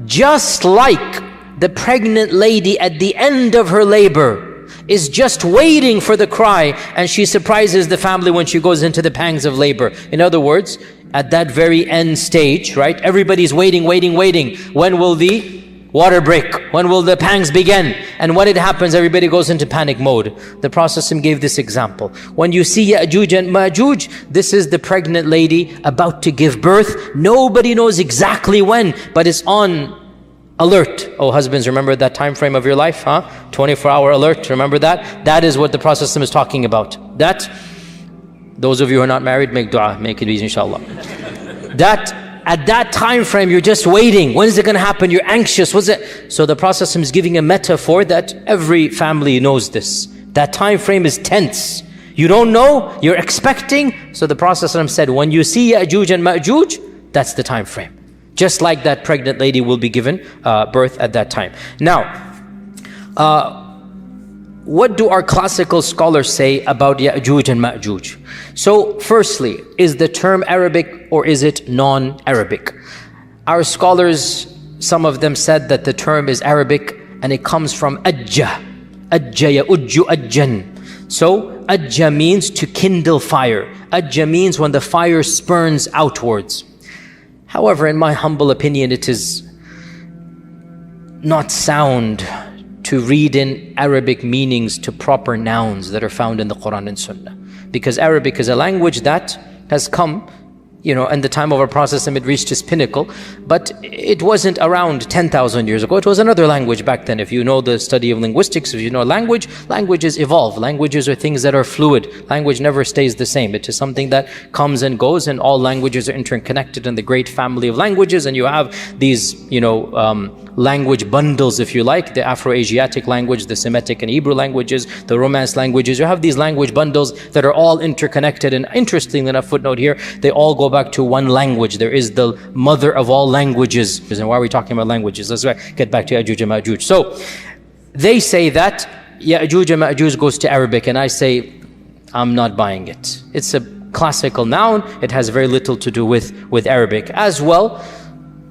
just like the pregnant lady at the end of her labor is just waiting for the cry, and she surprises the family when she goes into the pangs of labor. In other words, at that very end stage, right? Everybody's waiting. When will the water break? When will the pangs begin? And when it happens, everybody goes into panic mode. The Prophet gave this example. When you see Yajuj and Majuj, this is the pregnant lady about to give birth. Nobody knows exactly when, but it's on alert. Oh husbands, remember that time frame of your life, 24-hour alert, remember that? That is what the Prophet is talking about. That, those of you who are not married, make dua, make it easy inshallah. That at that time frame you're just waiting. When is it going to happen? You're anxious. What's it? So the Prophet is giving a metaphor that every family knows this. That time frame is tense. You don't know, you're expecting. So the Prophet said, when you see Yajuj and Majuj, that's the time frame. Just like that pregnant lady will be given birth at that time. Now, what do our classical scholars say about Yajuj and Majuj? So, firstly, is the term Arabic or is it non-Arabic? Our scholars, some of them said that the term is Arabic and it comes from ajja. Ajja ya'ujju ajjan. So, ajja means to kindle fire. Ajja means when the fire spurns outwards. However, in my humble opinion, it is not sound to read in Arabic meanings to proper nouns that are found in the Qur'an and Sunnah. because Arabic is a language that has come, in the time of our Prophet, it reached its pinnacle, but it wasn't around 10,000 years ago. It was another language back then. If you know the study of linguistics, if you know language, languages evolve. Languages are things that are fluid. Language never stays the same. It is something that comes and goes, and all languages are interconnected in the great family of languages, and you have these, language bundles, if you like, the Afro-Asiatic language, the Semitic and Hebrew languages, the Romance languages. You have these language bundles that are all interconnected, and interestingly enough, footnote here, they all go back to one language. There is the mother of all languages. And why are we talking about languages? Let's get back to Yajuj Majuj. So they say that Yajuj Majuj goes to Arabic, and I say, I'm not buying it. It's a classical noun. It has very little to do with Arabic. As well,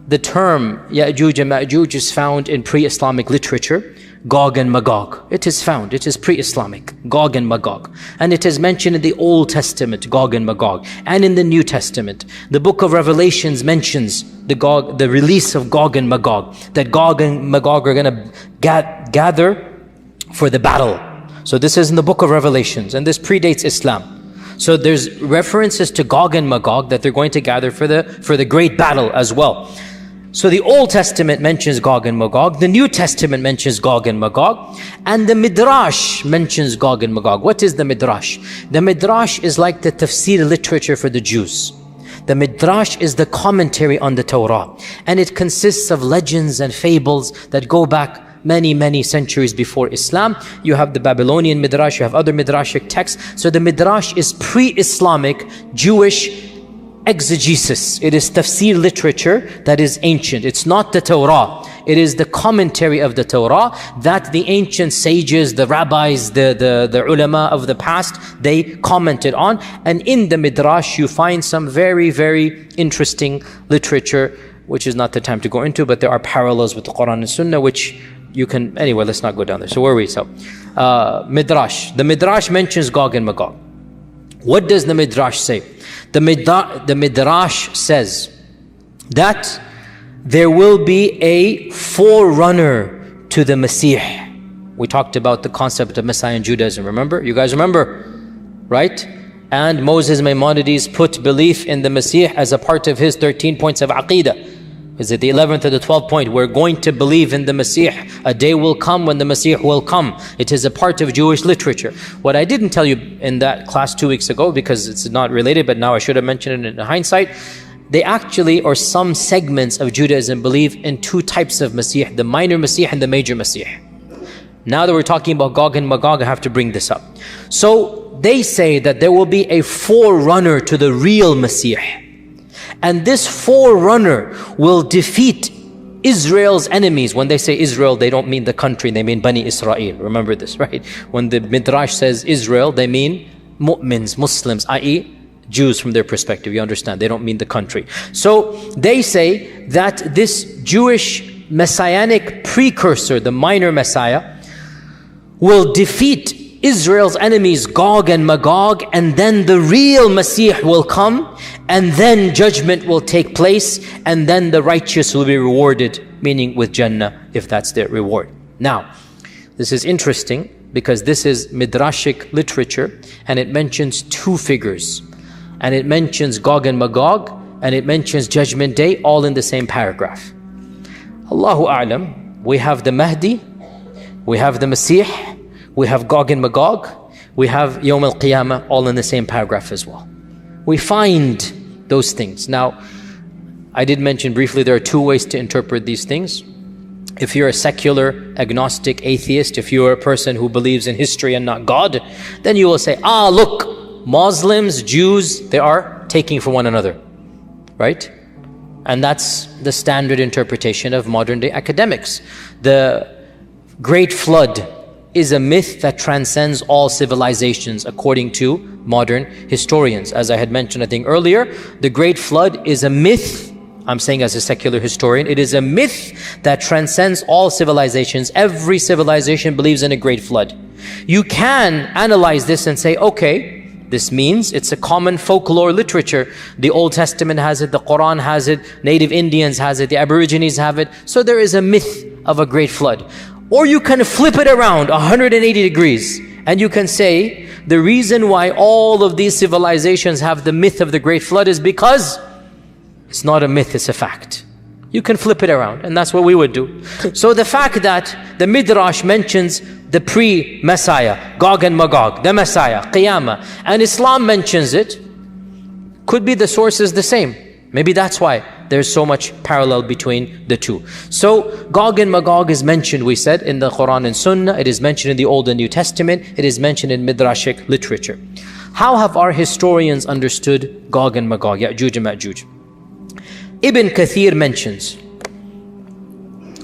the term Yajuj and Majuj is found in pre-Islamic literature, Gog and Magog. It is found, it is pre-Islamic, Gog and Magog. And it is mentioned in the Old Testament, Gog and Magog, and in the New Testament. The book of Revelations mentions the release of Gog and Magog, that Gog and Magog are going to gather for the battle. So this is in the book of Revelations, and this predates Islam. So there's references to Gog and Magog that they're going to gather for the great battle as well. So the Old Testament mentions Gog and Magog, the New Testament mentions Gog and Magog, and the Midrash mentions Gog and Magog. What is the Midrash? The Midrash is like the tafsir literature for the Jews. The Midrash is the commentary on the Torah, and it consists of legends and fables that go back many centuries before Islam. You have the Babylonian Midrash, you have other Midrashic texts. So the Midrash is pre-Islamic Jewish exegesis. It is tafsir literature that is ancient. It's not the Torah. It is the commentary of the Torah that the ancient sages, the rabbis, the ulama of the past, they commented on. And in the Midrash you find some very interesting literature, which is not the time to go into, but there are parallels with the Qur'an and Sunnah, which you can, anyway, let's not go down there. So where are we? So, Midrash. The Midrash mentions Gog and Magog. What does the Midrash say? The Midrash says that there will be a forerunner to the Messiah. We talked about the concept of Messiah in Judaism, remember? You guys remember, right? And Moses Maimonides put belief in the Messiah as a part of his 13 points of Aqeedah. Is it the 11th or the 12th point? We're going to believe in the Messiah. A day will come when the Messiah will come. It is a part of Jewish literature. What I didn't tell you in that class 2 weeks ago, because it's not related, but now I should have mentioned it in hindsight, they actually, or some segments of Judaism, believe in two types of Messiah, the minor Messiah and the major Messiah. Now that we're talking about Gog and Magog, I have to bring this up. So they say that there will be a forerunner to the real Messiah. And this forerunner will defeat Israel's enemies. When they say Israel, they don't mean the country, they mean Bani Israel. Remember this, right? When the Midrash says Israel, they mean mu'mins, Muslims, i.e. Jews from their perspective. You understand? They don't mean the country. So they say that this Jewish messianic precursor, the minor Messiah, will defeat Israel's enemies, Gog and Magog, and then the real Messiah will come, and then judgment will take place, and then the righteous will be rewarded, meaning with Jannah, if that's their reward. Now, this is interesting because this is Midrashic literature, and it mentions two figures. And it mentions Gog and Magog, and it mentions Judgment Day, all in the same paragraph. Allahu A'lam, we have the Mahdi, we have the Messiah, we have Gog and Magog, we have Yawm al-Qiyamah, all in the same paragraph as well. We find those things. Now, I did mention briefly there are two ways to interpret these things. If you're a secular, agnostic, atheist, if you're a person who believes in history and not God, then you will say, look, Muslims, Jews, they are taking from one another, right? And that's the standard interpretation of modern day academics. The Great Flood is a myth that transcends all civilizations according to modern historians. As I had mentioned, I think earlier, the Great Flood is a myth. I'm saying as a secular historian, it is a myth that transcends all civilizations. Every civilization believes in a Great Flood. You can analyze this and say, okay, this means it's a common folklore literature. The Old Testament has it, the Qur'an has it, native Indians has it, the Aborigines have it. So there is a myth of a Great Flood. Or you can flip it around 180 degrees And you can say, the reason why all of these civilizations have the myth of the Great Flood is because it's not a myth, it's a fact. You can flip it around, and that's what we would do. So the fact that the Midrash mentions the pre-Messiah, Gog and Magog, the Messiah, Qiyamah, and Islam mentions it, could be the source is the same. Maybe that's why there's so much parallel between the two. So Gog and Magog is mentioned, we said, in the Qur'an and Sunnah. It is mentioned in the Old and New Testament. It is mentioned in Midrashic literature. How have our historians understood Gog and Magog, Yajuj and Majuj? Ibn Kathir mentions,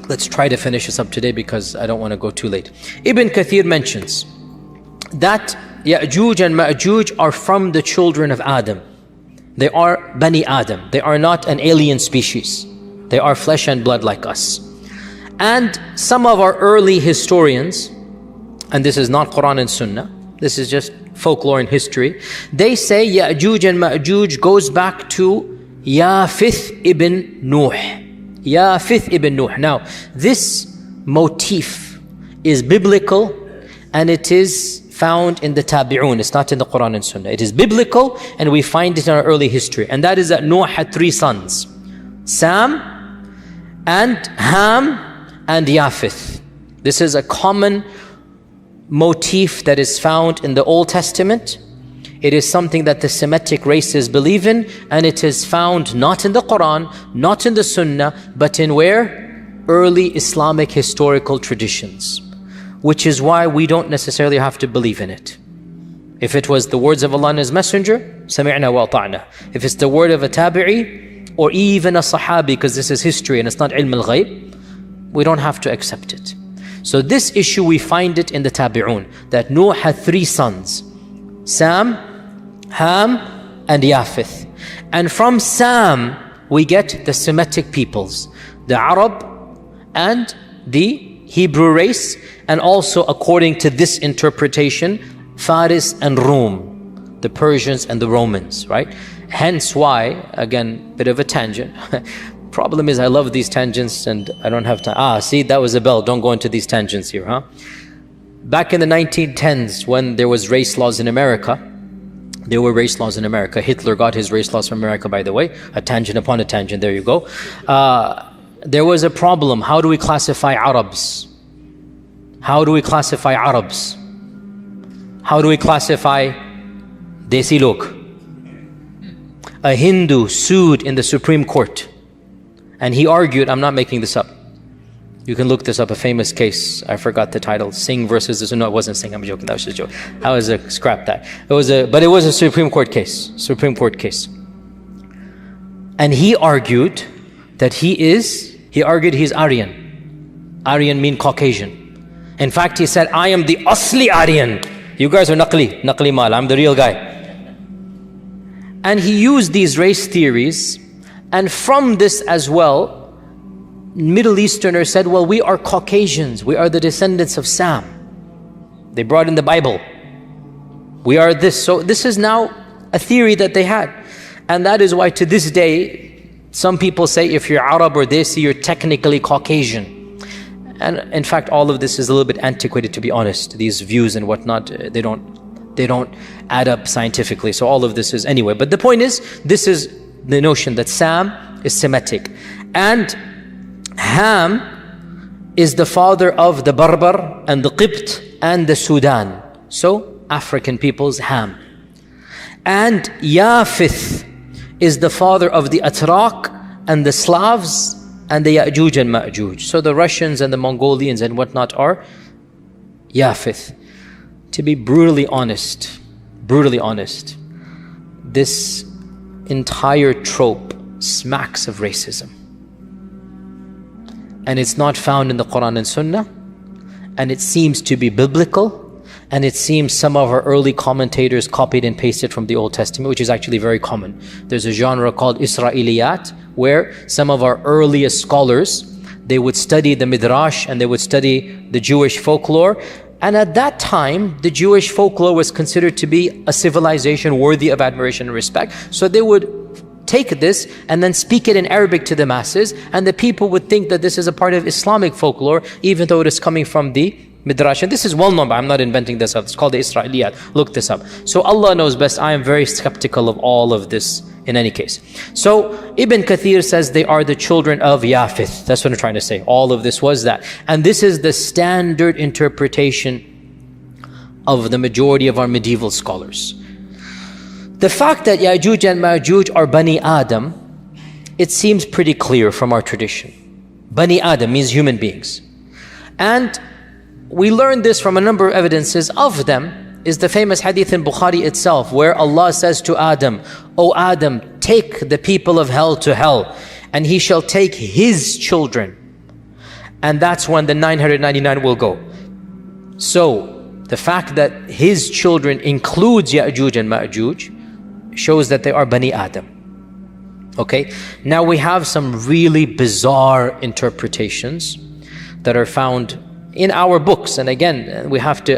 let's try to finish this up today because I don't want to go too late. Ibn Kathir mentions that Yajuj and Majuj are from the children of Adam. They are Bani Adam. They are not an alien species. They are flesh and blood like us. And some of our early historians, and this is not Qur'an and Sunnah, this is just folklore and history, they say Yajuj and Majuj goes back to Yafith ibn Nuh. Yafith ibn Nuh. Now, this motif is biblical and it is found in the Tabi'un. It's not in the Qur'an and Sunnah. It is biblical and we find it in our early history. And that is that Noah had 3 sons. Sam and Ham and Yafith. This is a common motif that is found in the Old Testament. It is something that the Semitic races believe in, and it is found not in the Qur'an, not in the Sunnah, but in where? Early Islamic historical traditions. Which is why we don't necessarily have to believe in it. If it was the words of Allah and His Messenger, sami'na wa ata'na. If it's the word of a tabi'i, or even a sahabi, because this is history and it's not ilm al-ghayb, we don't have to accept it. So this issue we find it in the Tabi'un, that Noah had 3 sons. Sam, Ham, and Yafith. And from Sam, we get the Semitic peoples, the Arab and the Hebrew race, and also according to this interpretation, Faris and Rum, the Persians and the Romans, right? Hence why, again, bit of a tangent. Problem is I love these tangents and I don't have time. See, that was a bell. Don't go into these tangents here, huh? Back in the 1910s, when there was race laws in America, there were race laws in America. Hitler got his race laws from America, by the way. A tangent upon a tangent, there you go. There was a problem. How do we classify Arabs? How do we classify Arabs? How do we classify Desi Lok? A Hindu sued in the Supreme Court. And he argued, I'm not making this up. You can look this up, a famous case. I forgot the title. Singh versus this. No, it wasn't Singh. I'm joking. That was just a joke. I was scrap that. But it was a Supreme Court case. Supreme Court case. And he argued that he argued he's Aryan. Aryan mean Caucasian. In fact, he said, I am the Asli Aryan. You guys are Naqli Mal. I'm the real guy. And he used these race theories. And from this as well, Middle Easterners said, well, we are Caucasians. We are the descendants of Sam. They brought in the Bible. We are this. So this is now a theory that they had. And that is why to this day, some people say if you're Arab or Desi, you're technically Caucasian. And in fact, all of this is a little bit antiquated, to be honest. These views and whatnot, they don't add up scientifically. So all of this is anyway. But the point is, this is the notion that Sam is Semitic. And Ham is the father of the Barbar and the Qibt and the Sudan. So African peoples, Ham. And Yafith is the father of the Atrak and the Slavs and the Yajuj and Majuj. So the Russians and the Mongolians and whatnot are Yafith. To be brutally honest, this entire trope smacks of racism. And it's not found in the Qur'an and Sunnah, and it seems to be biblical, and it seems some of our early commentators copied and pasted from the Old Testament, which is actually very common. There's a genre called Israeliyat, where some of our earliest scholars, they would study the Midrash and they would study the Jewish folklore. And at that time, the Jewish folklore was considered to be a civilization worthy of admiration and respect. So they would take this and then speak it in Arabic to the masses, and the people would think that this is a part of Islamic folklore, even though it is coming from the Midrash, and this is well known, but I'm not inventing this up. It's called the Israeliyat. Look this up. So Allah knows best. I am very skeptical of all of this in any case. So Ibn Kathir says they are the children of Yafith. That's what I'm trying to say. All of this was that. And this is the standard interpretation of the majority of our medieval scholars. The fact that Yajuj and Majuj are Bani Adam, it seems pretty clear from our tradition. Bani Adam means human beings. And we learn this from a number of evidences. Of them is the famous hadith in Bukhari itself, where Allah says to Adam, "O Adam, take the people of hell to hell, and he shall take his children." And that's when the 999 will go. So the fact that his children includes Yajuj and Majuj shows that they are Bani Adam. Okay, now we have some really bizarre interpretations that are found in our books. And again, we have to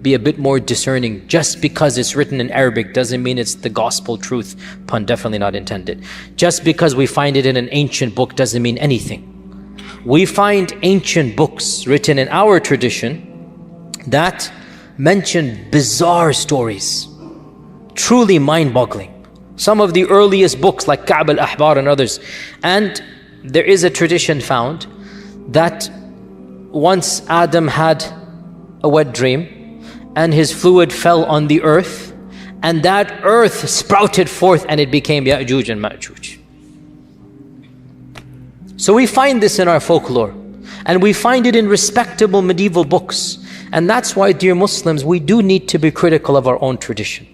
be a bit more discerning. Just because it's written in Arabic doesn't mean it's the gospel truth. Pun definitely not intended. Just because we find it in an ancient book doesn't mean anything. We find ancient books written in our tradition that mention bizarre stories, truly mind-boggling. Some of the earliest books like Ka'b al-Ahbar and others. And there is a tradition found that once Adam had a wet dream and his fluid fell on the earth, and that earth sprouted forth and it became Yajuj and Majuj. So we find this in our folklore, and we find it in respectable medieval books. And that's why, dear Muslims, we do need to be critical of our own tradition.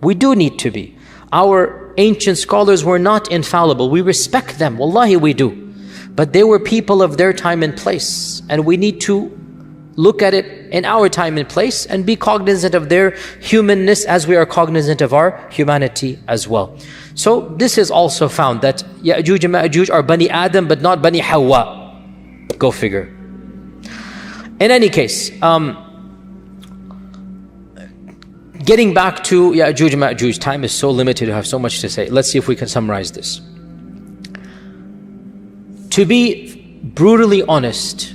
We do need to be. Our ancient scholars were not infallible. We respect them, wallahi we do. But they were people of their time and place, and we need to look at it in our time and place and be cognizant of their humanness as we are cognizant of our humanity as well. So this is also found that Yajuj and Majuj are Bani Adam but not Bani Hawa. Go figure. In any case, getting back to Yajuj and Majuj, time is so limited, I have so much to say. Let's see if we can summarize this. To be brutally honest,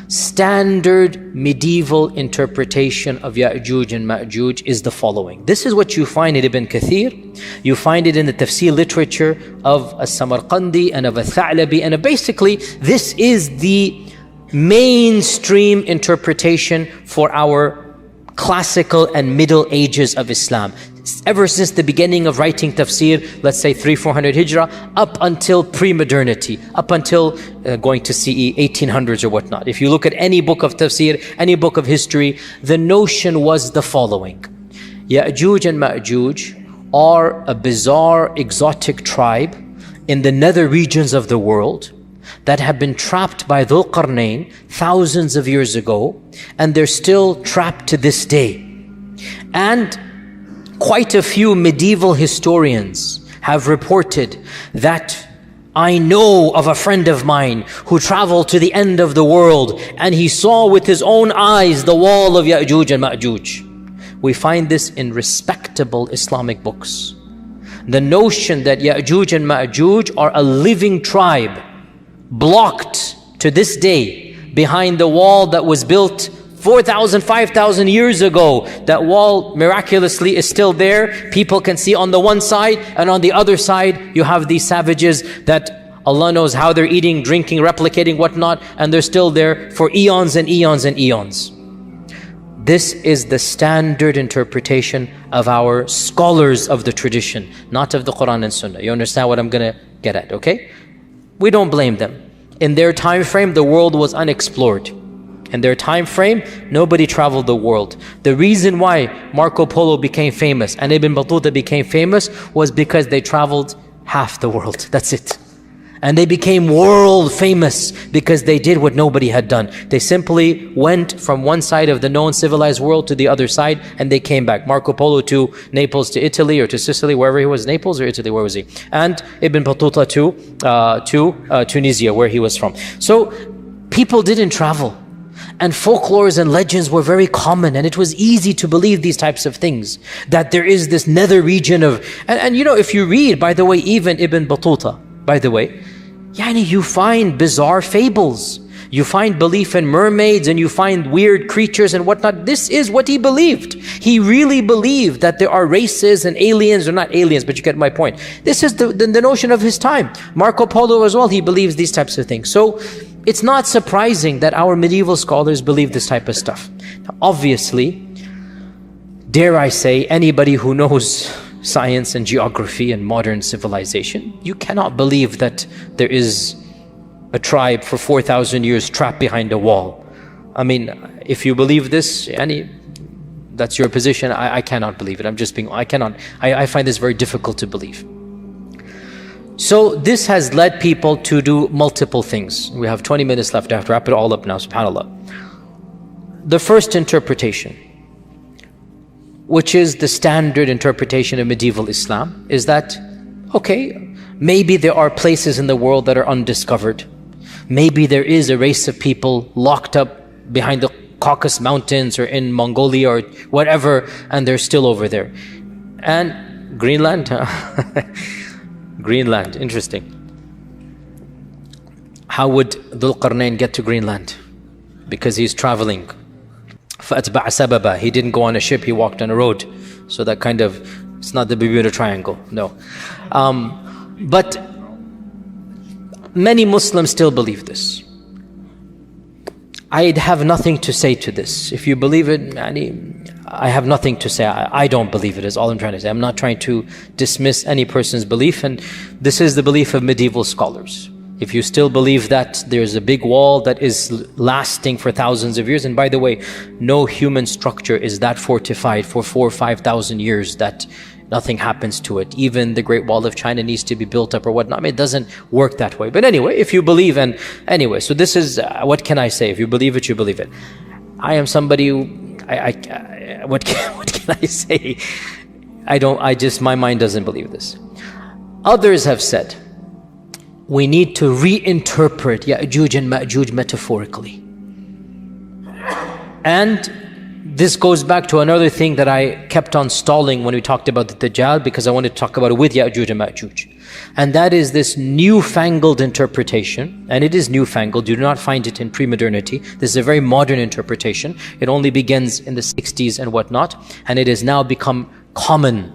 standard medieval interpretation of Yajuj and Majuj is the following. This is what you find in Ibn Kathir, you find it in the tafsir literature of As-Samarqandi and of Al-Tha'labi, and basically this is the mainstream interpretation for our classical and middle ages of Islam. Ever since the beginning of writing tafsir, let's say 300-400 Hijrah, up until pre-modernity, up until going to CE 1800s or whatnot. If you look at any book of tafsir, any book of history, the notion was the following. Yajuj and Majuj are a bizarre, exotic tribe in the nether regions of the world that have been trapped by Dhul Qarnayn thousands of years ago, and they're still trapped to this day. And quite a few medieval historians have reported that I know of a friend of mine who traveled to the end of the world and he saw with his own eyes the wall of Yajuj and Majuj. We find this in respectable Islamic books. The notion that Yajuj and Majuj are a living tribe, blocked to this day behind the wall that was built 4,000, 5,000 years ago. That wall miraculously is still there. People can see on the one side, and on the other side you have these savages that Allah knows how they're eating, drinking, replicating, whatnot, and they're still there for eons and eons and eons. This is the standard interpretation of our scholars of the tradition, not of the Qur'an and Sunnah. You understand what I'm going to get at, okay? We don't blame them. In their time frame, the world was unexplored. In their time frame, nobody traveled the world. The reason why Marco Polo became famous and Ibn Battuta became famous was because they traveled half the world. That's it. And they became world famous because they did what nobody had done. They simply went from one side of the known civilized world to the other side, and they came back. Marco Polo to Naples, to Italy, or to Sicily, wherever he was. Naples or Italy, where was he? And Ibn Battuta to Tunisia, where he was from. So people didn't travel. And folklores and legends were very common, and it was easy to believe these types of things, that there is this nether region of, and you know, if you read, by the way, even Ibn Battuta, by the way, you find bizarre fables. You find belief in mermaids and you find weird creatures and whatnot. This is what he believed. He really believed that there are races and aliens, or not aliens, but you get my point. This is the notion of his time. Marco Polo as well, he believes these types of things. So it's not surprising that our medieval scholars believe this type of stuff. Now, obviously, dare I say, anybody who knows science and geography and modern civilization, you cannot believe that there is a tribe for 4,000 years trapped behind a wall. I mean, if you believe this, that's your position. I cannot believe it. I find this very difficult to believe. So this has led people to do multiple things. We have 20 minutes left. I have to wrap it all up now, subhanAllah. The first interpretation, which is the standard interpretation of medieval Islam, is that, okay, maybe there are places in the world that are undiscovered. Maybe there is a race of people locked up behind the Caucasus Mountains or in Mongolia or whatever, and they're still over there. And Greenland, Greenland, interesting. How would Dhul Qarnayn get to Greenland? Because he's traveling. فَأَتْبَعَ سَبَبًا. He didn't go on a ship, he walked on a road. So that kind of, it's not the Bermuda Triangle, no. But many Muslims still believe this. I'd have nothing to say to this. If you believe it, I have nothing to say. I don't believe it, is all I'm trying to say. I'm not trying to dismiss any person's belief, and this is the belief of medieval scholars. If you still believe that there's a big wall that is lasting for thousands of years, and by the way, no human structure is that fortified for 4,000 or 5,000 years that nothing happens to it. Even the Great Wall of China needs to be built up or whatnot. I mean, it doesn't work that way. But anyway, if you believe, and anyway, so this is, what can I say? If you believe it, you believe it. I am somebody who, what can I say? My mind doesn't believe this. Others have said, we need to reinterpret Yajuj and Majuj metaphorically. And this goes back to another thing that I kept on stalling when we talked about the Dajjal, because I wanted to talk about it with Yajuj and Majuj. And that is this newfangled interpretation, and it is newfangled, you do not find it in pre-modernity. This is a very modern interpretation. It only begins in the 60s and whatnot, and it has now become common,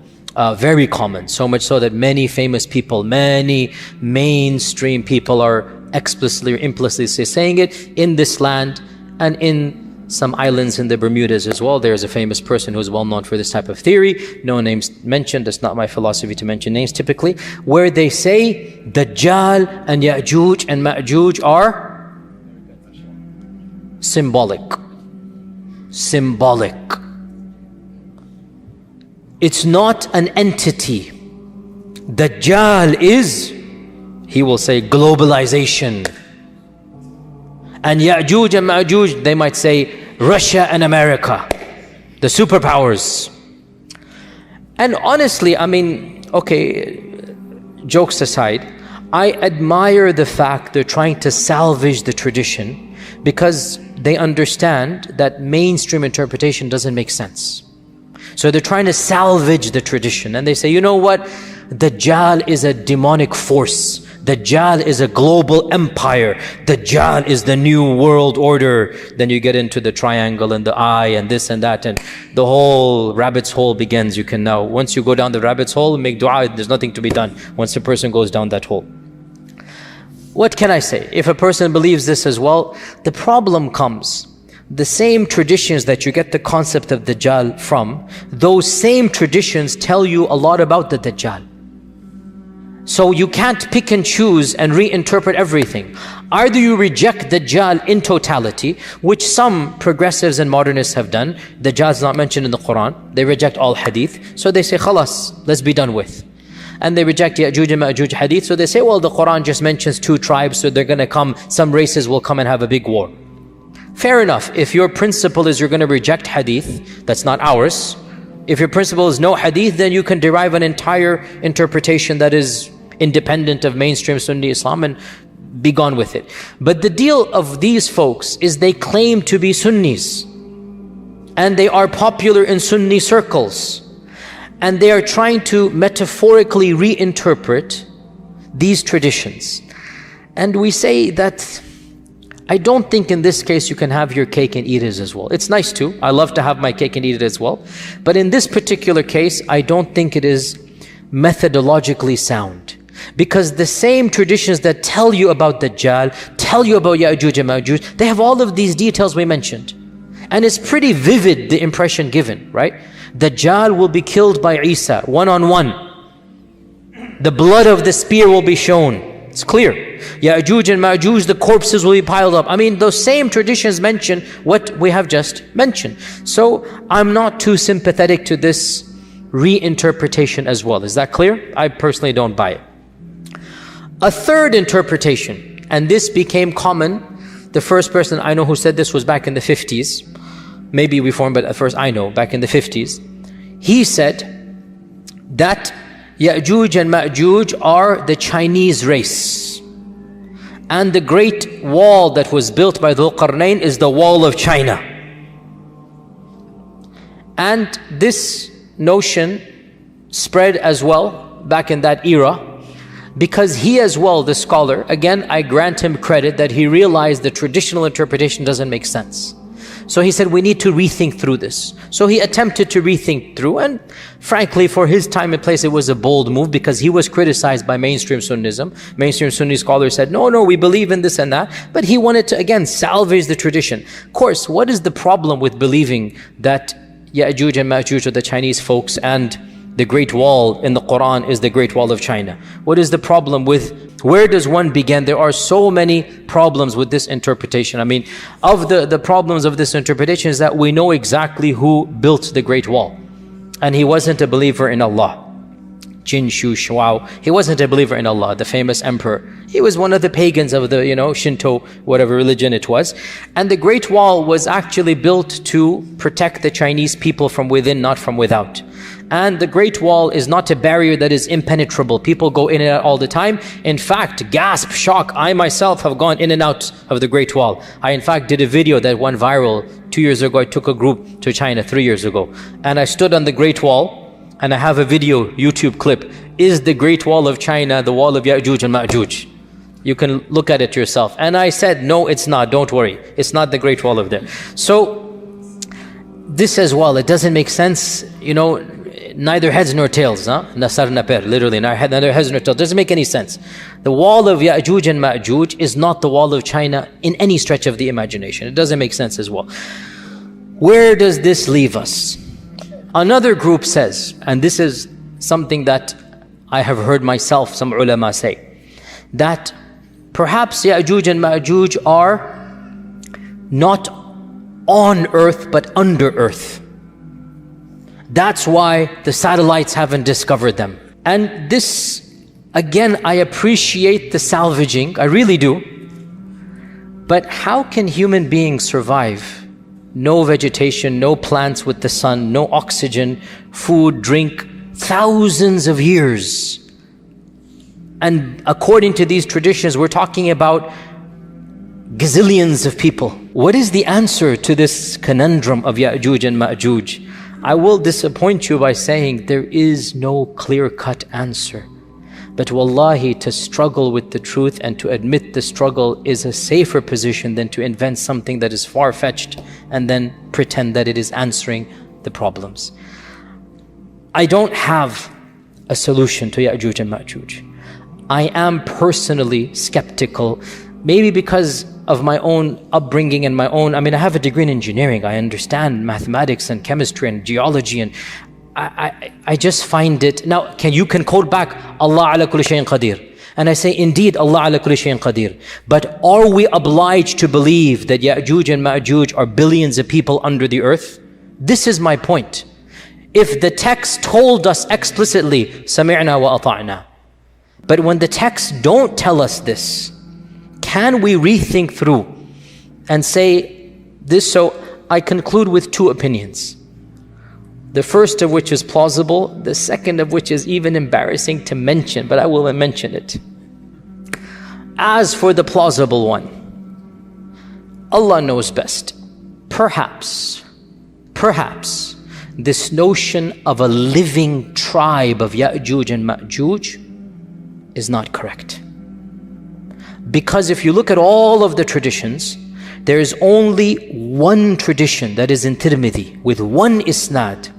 very common, so much so that many famous people, many mainstream people are explicitly or implicitly saying it in this land and in some islands in the Bermudas as well. There's a famous person who's well known for this type of theory, no names mentioned, it's not my philosophy to mention names typically, where they say Dajjal and Yajuj and Majuj are symbolic. Symbolic. It's not an entity. Dajjal is, he will say, globalization. And Yajuj and Majuj, they might say Russia and America, the superpowers. And honestly, I mean, okay, jokes aside, I admire the fact they're trying to salvage the tradition, because they understand that mainstream interpretation doesn't make sense. So they're trying to salvage the tradition, and they say, you know what? Dajjal is a demonic force. Dajjal is a global empire. Dajjal is the new world order. Then you get into the triangle and the eye and this and that, and the whole rabbit's hole begins. You can now, once you go down the rabbit's hole, make dua, there's nothing to be done once a person goes down that hole. What can I say? If a person believes this as well, the problem comes. The same traditions that you get the concept of Dajjal from, those same traditions tell you a lot about the Dajjal. So you can't pick and choose and reinterpret everything. Either you reject Dajjal in totality, which some progressives and modernists have done. Dajjal is not mentioned in the Qur'an. They reject all hadith. So they say, khalas, let's be done with. And they reject Yajuj and Majuj hadith. So they say, well, the Qur'an just mentions 2 tribes, so they're going to come, some races will come and have a big war. Fair enough. If your principle is you're going to reject hadith, that's not ours. If your principle is no hadith, then you can derive an entire interpretation that is independent of mainstream Sunni Islam and be gone with it. But the deal of these folks is they claim to be Sunnis, and they are popular in Sunni circles, and they are trying to metaphorically reinterpret these traditions. And we say that I don't think in this case you can have your cake and eat it as well. It's nice too. I love to have my cake and eat it as well. But in this particular case, I don't think it is methodologically sound. Because the same traditions that tell you about Dajjal, tell you about Yajuj and Majuj, they have all of these details we mentioned. And it's pretty vivid, the impression given, right? Dajjal will be killed by Isa, one-on-one. The blood of the spear will be shown. It's clear. Yajuj and Majuj, the corpses will be piled up. I mean, those same traditions mention what we have just mentioned. So I'm not too sympathetic to this reinterpretation as well. Is that clear? I personally don't buy it. A third interpretation, and this became common. The first person I know who said this was back in the 50s. Maybe reformed, but at first I know, back in the 50s. He said that Yajuj and Majuj are the Chinese race. And the great wall that was built by Dhul Qarnayn is the wall of China. And this notion spread as well back in that era, because he as well, the scholar, again I grant him credit that he realized the traditional interpretation doesn't make sense. So he said, we need to rethink through this. So he attempted to rethink through, and frankly, for his time and place, it was a bold move because he was criticized by mainstream Sunnism. Mainstream Sunni scholars said, no, we believe in this and that. But he wanted to, again, salvage the tradition. Of course, what is the problem with believing that Yajuj and Majuj are the Chinese folks and the Great Wall in the Qur'an is the Great Wall of China? What is the problem with, where does one begin? There are so many problems with this interpretation. I mean, of the problems of this interpretation is that we know exactly who built the Great Wall. And he wasn't a believer in Allah. Jin Shu Shuao. He wasn't a believer in Allah, the famous emperor. He was one of the pagans of the, Shinto, whatever religion it was. And the Great Wall was actually built to protect the Chinese people from within, not from without. And the Great Wall is not a barrier that is impenetrable. People go in and out all the time. In fact, gasp, shock, I myself have gone in and out of the Great Wall. I in fact did a video that went viral 2 years ago. I took a group to China 3 years ago. And I stood on the Great Wall, and I have a video, YouTube clip. Is the Great Wall of China the wall of Yajuj and Majuj? You can look at it yourself. And I said, no, it's not, don't worry. It's not the Great Wall of there. So, this as well, it doesn't make sense, neither heads nor tails, Nasar na per, literally, neither heads nor tails. Doesn't make any sense. The wall of Yajuj and Majuj is not the wall of China in any stretch of the imagination. It doesn't make sense as well. Where does this leave us? Another group says, and this is something that I have heard myself, some ulama say, that perhaps Yajuj and Majuj are not on earth but under earth. That's why the satellites haven't discovered them. And this, again, I appreciate the salvaging, I really do. But how can human beings survive? No vegetation, no plants with the sun, no oxygen, food, drink, thousands of years. And according to these traditions, we're talking about gazillions of people. What is the answer to this conundrum of Yajuj and Majuj? I will disappoint you by saying there is no clear-cut answer. But wallahi, to struggle with the truth and to admit the struggle is a safer position than to invent something that is far-fetched and then pretend that it is answering the problems. I don't have a solution to Yajuj and Majuj. I am personally skeptical, maybe because of my own upbringing and I have a degree in engineering. I understand mathematics and chemistry and geology, and I just find it. Now, you can quote back, Allah ala kulli shayin qadir. And I say, indeed, Allah ala kulli shayin qadir. But are we obliged to believe that Yajuj and Majuj are billions of people under the earth? This is my point. If the text told us explicitly, sami'na wa ata'na. But when the texts don't tell us this, can we rethink through and say this? So I conclude with two opinions. The first of which is plausible, the second of which is even embarrassing to mention, but I will mention it. As for the plausible one, Allah knows best. Perhaps, this notion of a living tribe of Yajuj and Majuj is not correct. Because if you look at all of the traditions, There is only one tradition that is in Tirmidhi with one isnad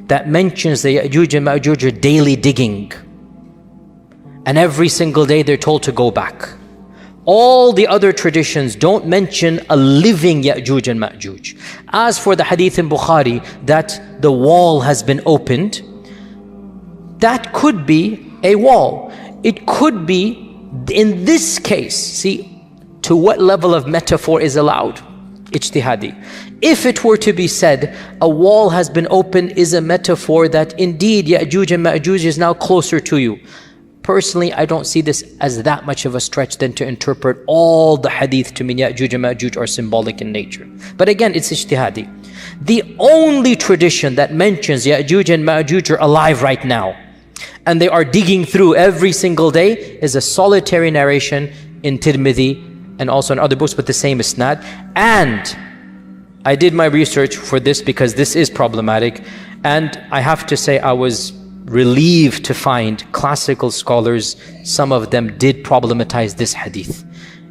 that mentions the Yajuj and Majuj are daily digging. And every single day they're told to go back. All the other traditions don't mention a living Yajuj and Majuj. As for the hadith in Bukhari that the wall has been opened, that could be a wall. It could be, in this case, see to what level of metaphor is allowed? Ijtihadi. If it were to be said, a wall has been opened is a metaphor that indeed Yajuj and Majuj is now closer to you. Personally, I don't see this as that much of a stretch than to interpret all the hadith to mean Yajuj and Majuj are symbolic in nature. But again, it's ijtihadi. The only tradition that mentions Yajuj and Majuj are alive right now, and they are digging through every single day, is a solitary narration in Tirmidhi and also in other books with the same isnad. And I did my research for this because this is problematic, and I have to say I was relieved to find classical scholars, some of them did problematize this hadith.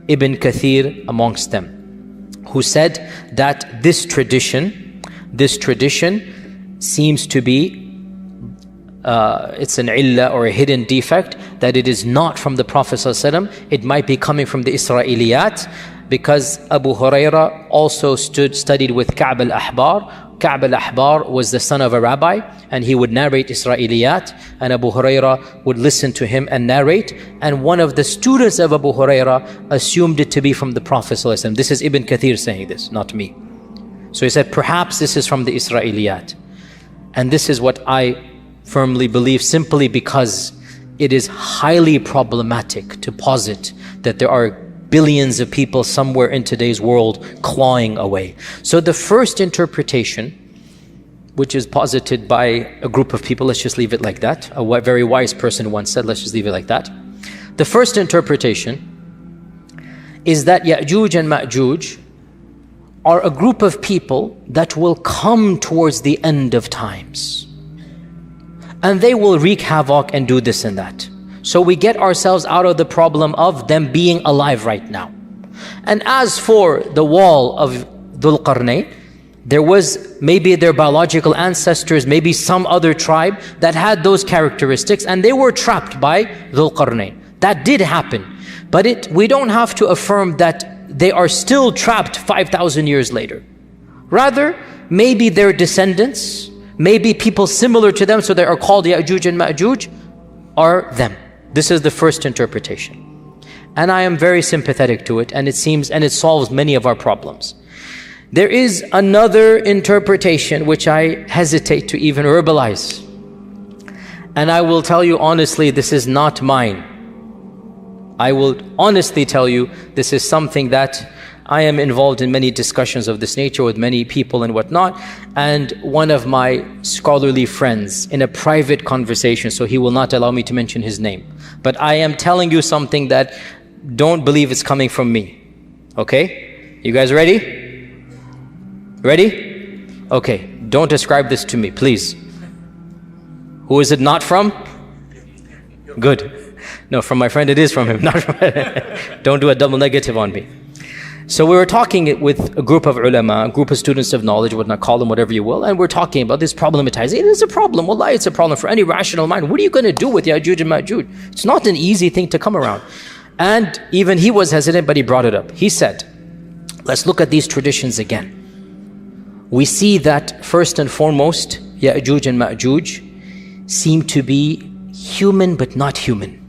Ibn Kathir amongst them, who said that this tradition seems to be it's an illah or a hidden defect, that it is not from the Prophet ﷺ. It might be coming from the Israeliyat, because Abu Huraira also studied with Ka'b al-Ahbar. Ka'b al-Ahbar was the son of a rabbi, and he would narrate Israeliyat, and Abu Huraira would listen to him and narrate, and one of the students of Abu Huraira assumed it to be from the Prophet ﷺ. This is Ibn Kathir saying this, not me. So he said, perhaps this is from the Israeliyat. And this is what I firmly believe, simply because it is highly problematic to posit that there are billions of people somewhere in today's world clawing away. So the first interpretation, which is posited by a group of people, let's just leave it like that. A very wise person once said, let's just leave it like that. The first interpretation is that Yajuj and Majuj are a group of people that will come towards the end of times. And they will wreak havoc and do this and that. So we get ourselves out of the problem of them being alive right now. And as for the wall of Dhul Qarnayn, there was maybe their biological ancestors, maybe some other tribe that had those characteristics, and they were trapped by Dhul Qarnayn. That did happen. But we don't have to affirm that they are still trapped 5,000 years later. Rather, maybe their descendants, maybe people similar to them, so they are called Yajuj and Majuj, are them. This is the first interpretation. And I am very sympathetic to it, and it solves many of our problems. There is another interpretation which I hesitate to even verbalize. And I will tell you honestly, this is not mine. I will honestly tell you, this is something that I am involved in many discussions of this nature with many people and whatnot. And one of my scholarly friends, in a private conversation, so he will not allow me to mention his name, but I am telling you something that don't believe it's coming from me. Okay? You guys ready? Ready? Okay. Don't describe this to me, please. Who is it not from? Good. No, from my friend it is from him. Not from Don't do a double negative on me. So we were talking with a group of ulama, a group of students of knowledge, whatnot, call them whatever you will, and we're talking about this problematizing. It is a problem, wallahi, it's a problem for any rational mind. What are you going to do with Yajuj and Majuj? It's not an easy thing to come around. And even he was hesitant, but he brought it up. He said, let's look at these traditions again. We see that first and foremost, Yajuj and Majuj seem to be human but not human.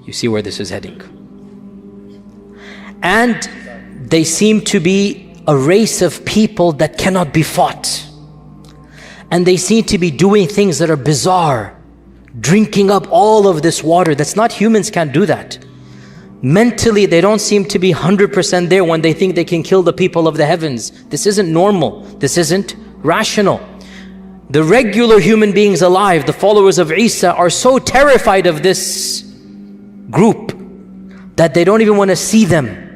You see where this is heading. And they seem to be a race of people that cannot be fought. And they seem to be doing things that are bizarre, drinking up all of this water. That's not, humans can't do that. Mentally, they don't seem to be 100% there when they think they can kill the people of the heavens. This isn't normal. This isn't rational. The regular human beings alive, the followers of Isa, are so terrified of this group that they don't even want to see them.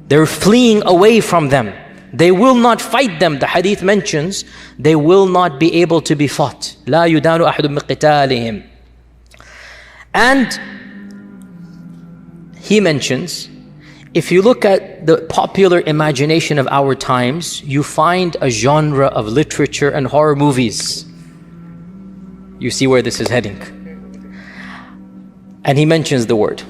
They're fleeing away from them. They will not fight them. The hadith mentions they will not be able to be fought. لا يدان أحد من قتالهم. And he mentions If you look at the popular imagination of our times, you find a genre of literature and horror movies. You see where this is heading. And he mentions the word.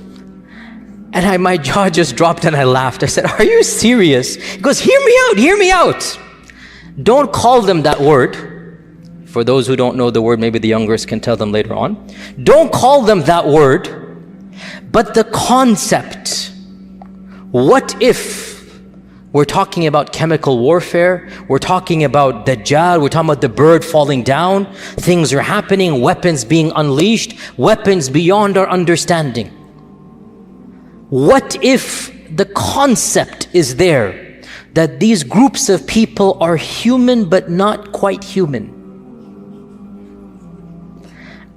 And my jaw just dropped and I laughed. I said, are you serious? He goes, hear me out. Don't call them that word. For those who don't know the word, maybe the youngers can tell them later on. Don't call them that word, but the concept. What if we're talking about chemical warfare, we're talking about Dajjal, we're talking about the bird falling down, things are happening, weapons being unleashed, weapons beyond our understanding. What if the concept is there that these groups of people are human but not quite human?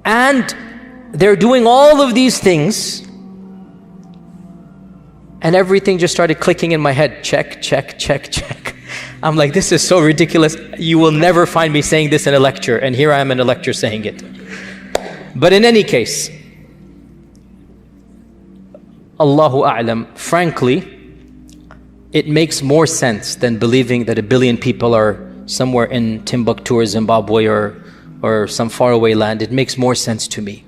And they're doing all of these things, and everything just started clicking in my head. Check. I'm like, this is so ridiculous. You will never find me saying this in a lecture, and here I am in a lecture saying it. But in any case, Allahu A'lam, frankly, it makes more sense than believing that 1 billion people are somewhere in Timbuktu or Zimbabwe or some faraway land. It makes more sense to me.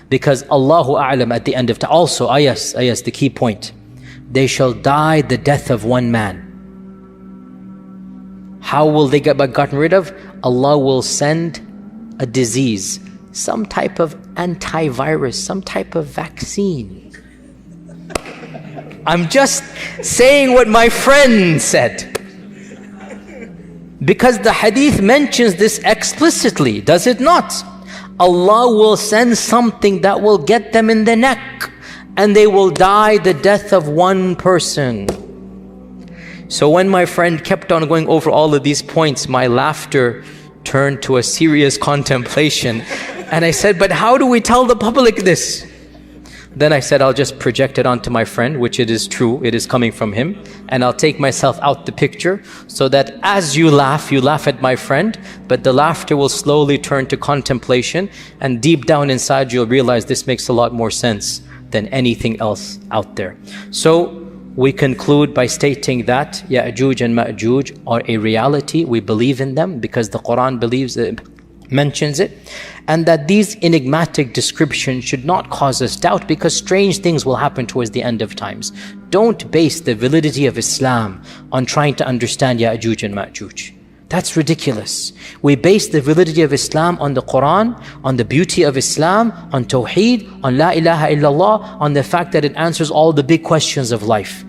Because Allahu A'lam at the end of time, also ayas, the key point. They shall die the death of one man. How will they get gotten rid of? Allah will send a disease, some type of antivirus, some type of vaccine. I'm just saying what my friend said. Because the hadith mentions this explicitly, does it not? Allah will send something that will get them in the neck, and they will die the death of one person. So when my friend kept on going over all of these points, my laughter turned to a serious contemplation. And I said, but how do we tell the public this? Then I said, I'll just project it onto my friend, which it is true, it is coming from him. And I'll take myself out the picture so that as you laugh at my friend, but the laughter will slowly turn to contemplation. And deep down inside, you'll realize this makes a lot more sense than anything else out there. So we conclude by stating that Yajuj and Majuj are a reality. We believe in them because the Qur'an mentions it, and that these enigmatic descriptions should not cause us doubt, because strange things will happen towards the end of times. Don't base the validity of Islam on trying to understand Yajuj and Majuj. That's ridiculous. We base the validity of Islam on the Qur'an, on the beauty of Islam, on Tawheed, on La ilaha illallah, on the fact that it answers all the big questions of life.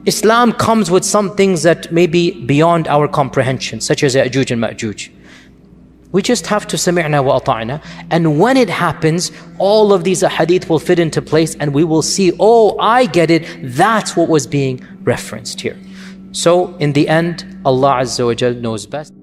Islam comes with some things that may be beyond our comprehension, such as Yajuj and Majuj. We just have to sami'na wa ata'na, and when it happens, all of these hadith will fit into place, and we will see, oh, I get it, that's what was being referenced here. So in the end, Allah Azza wa Jal knows best.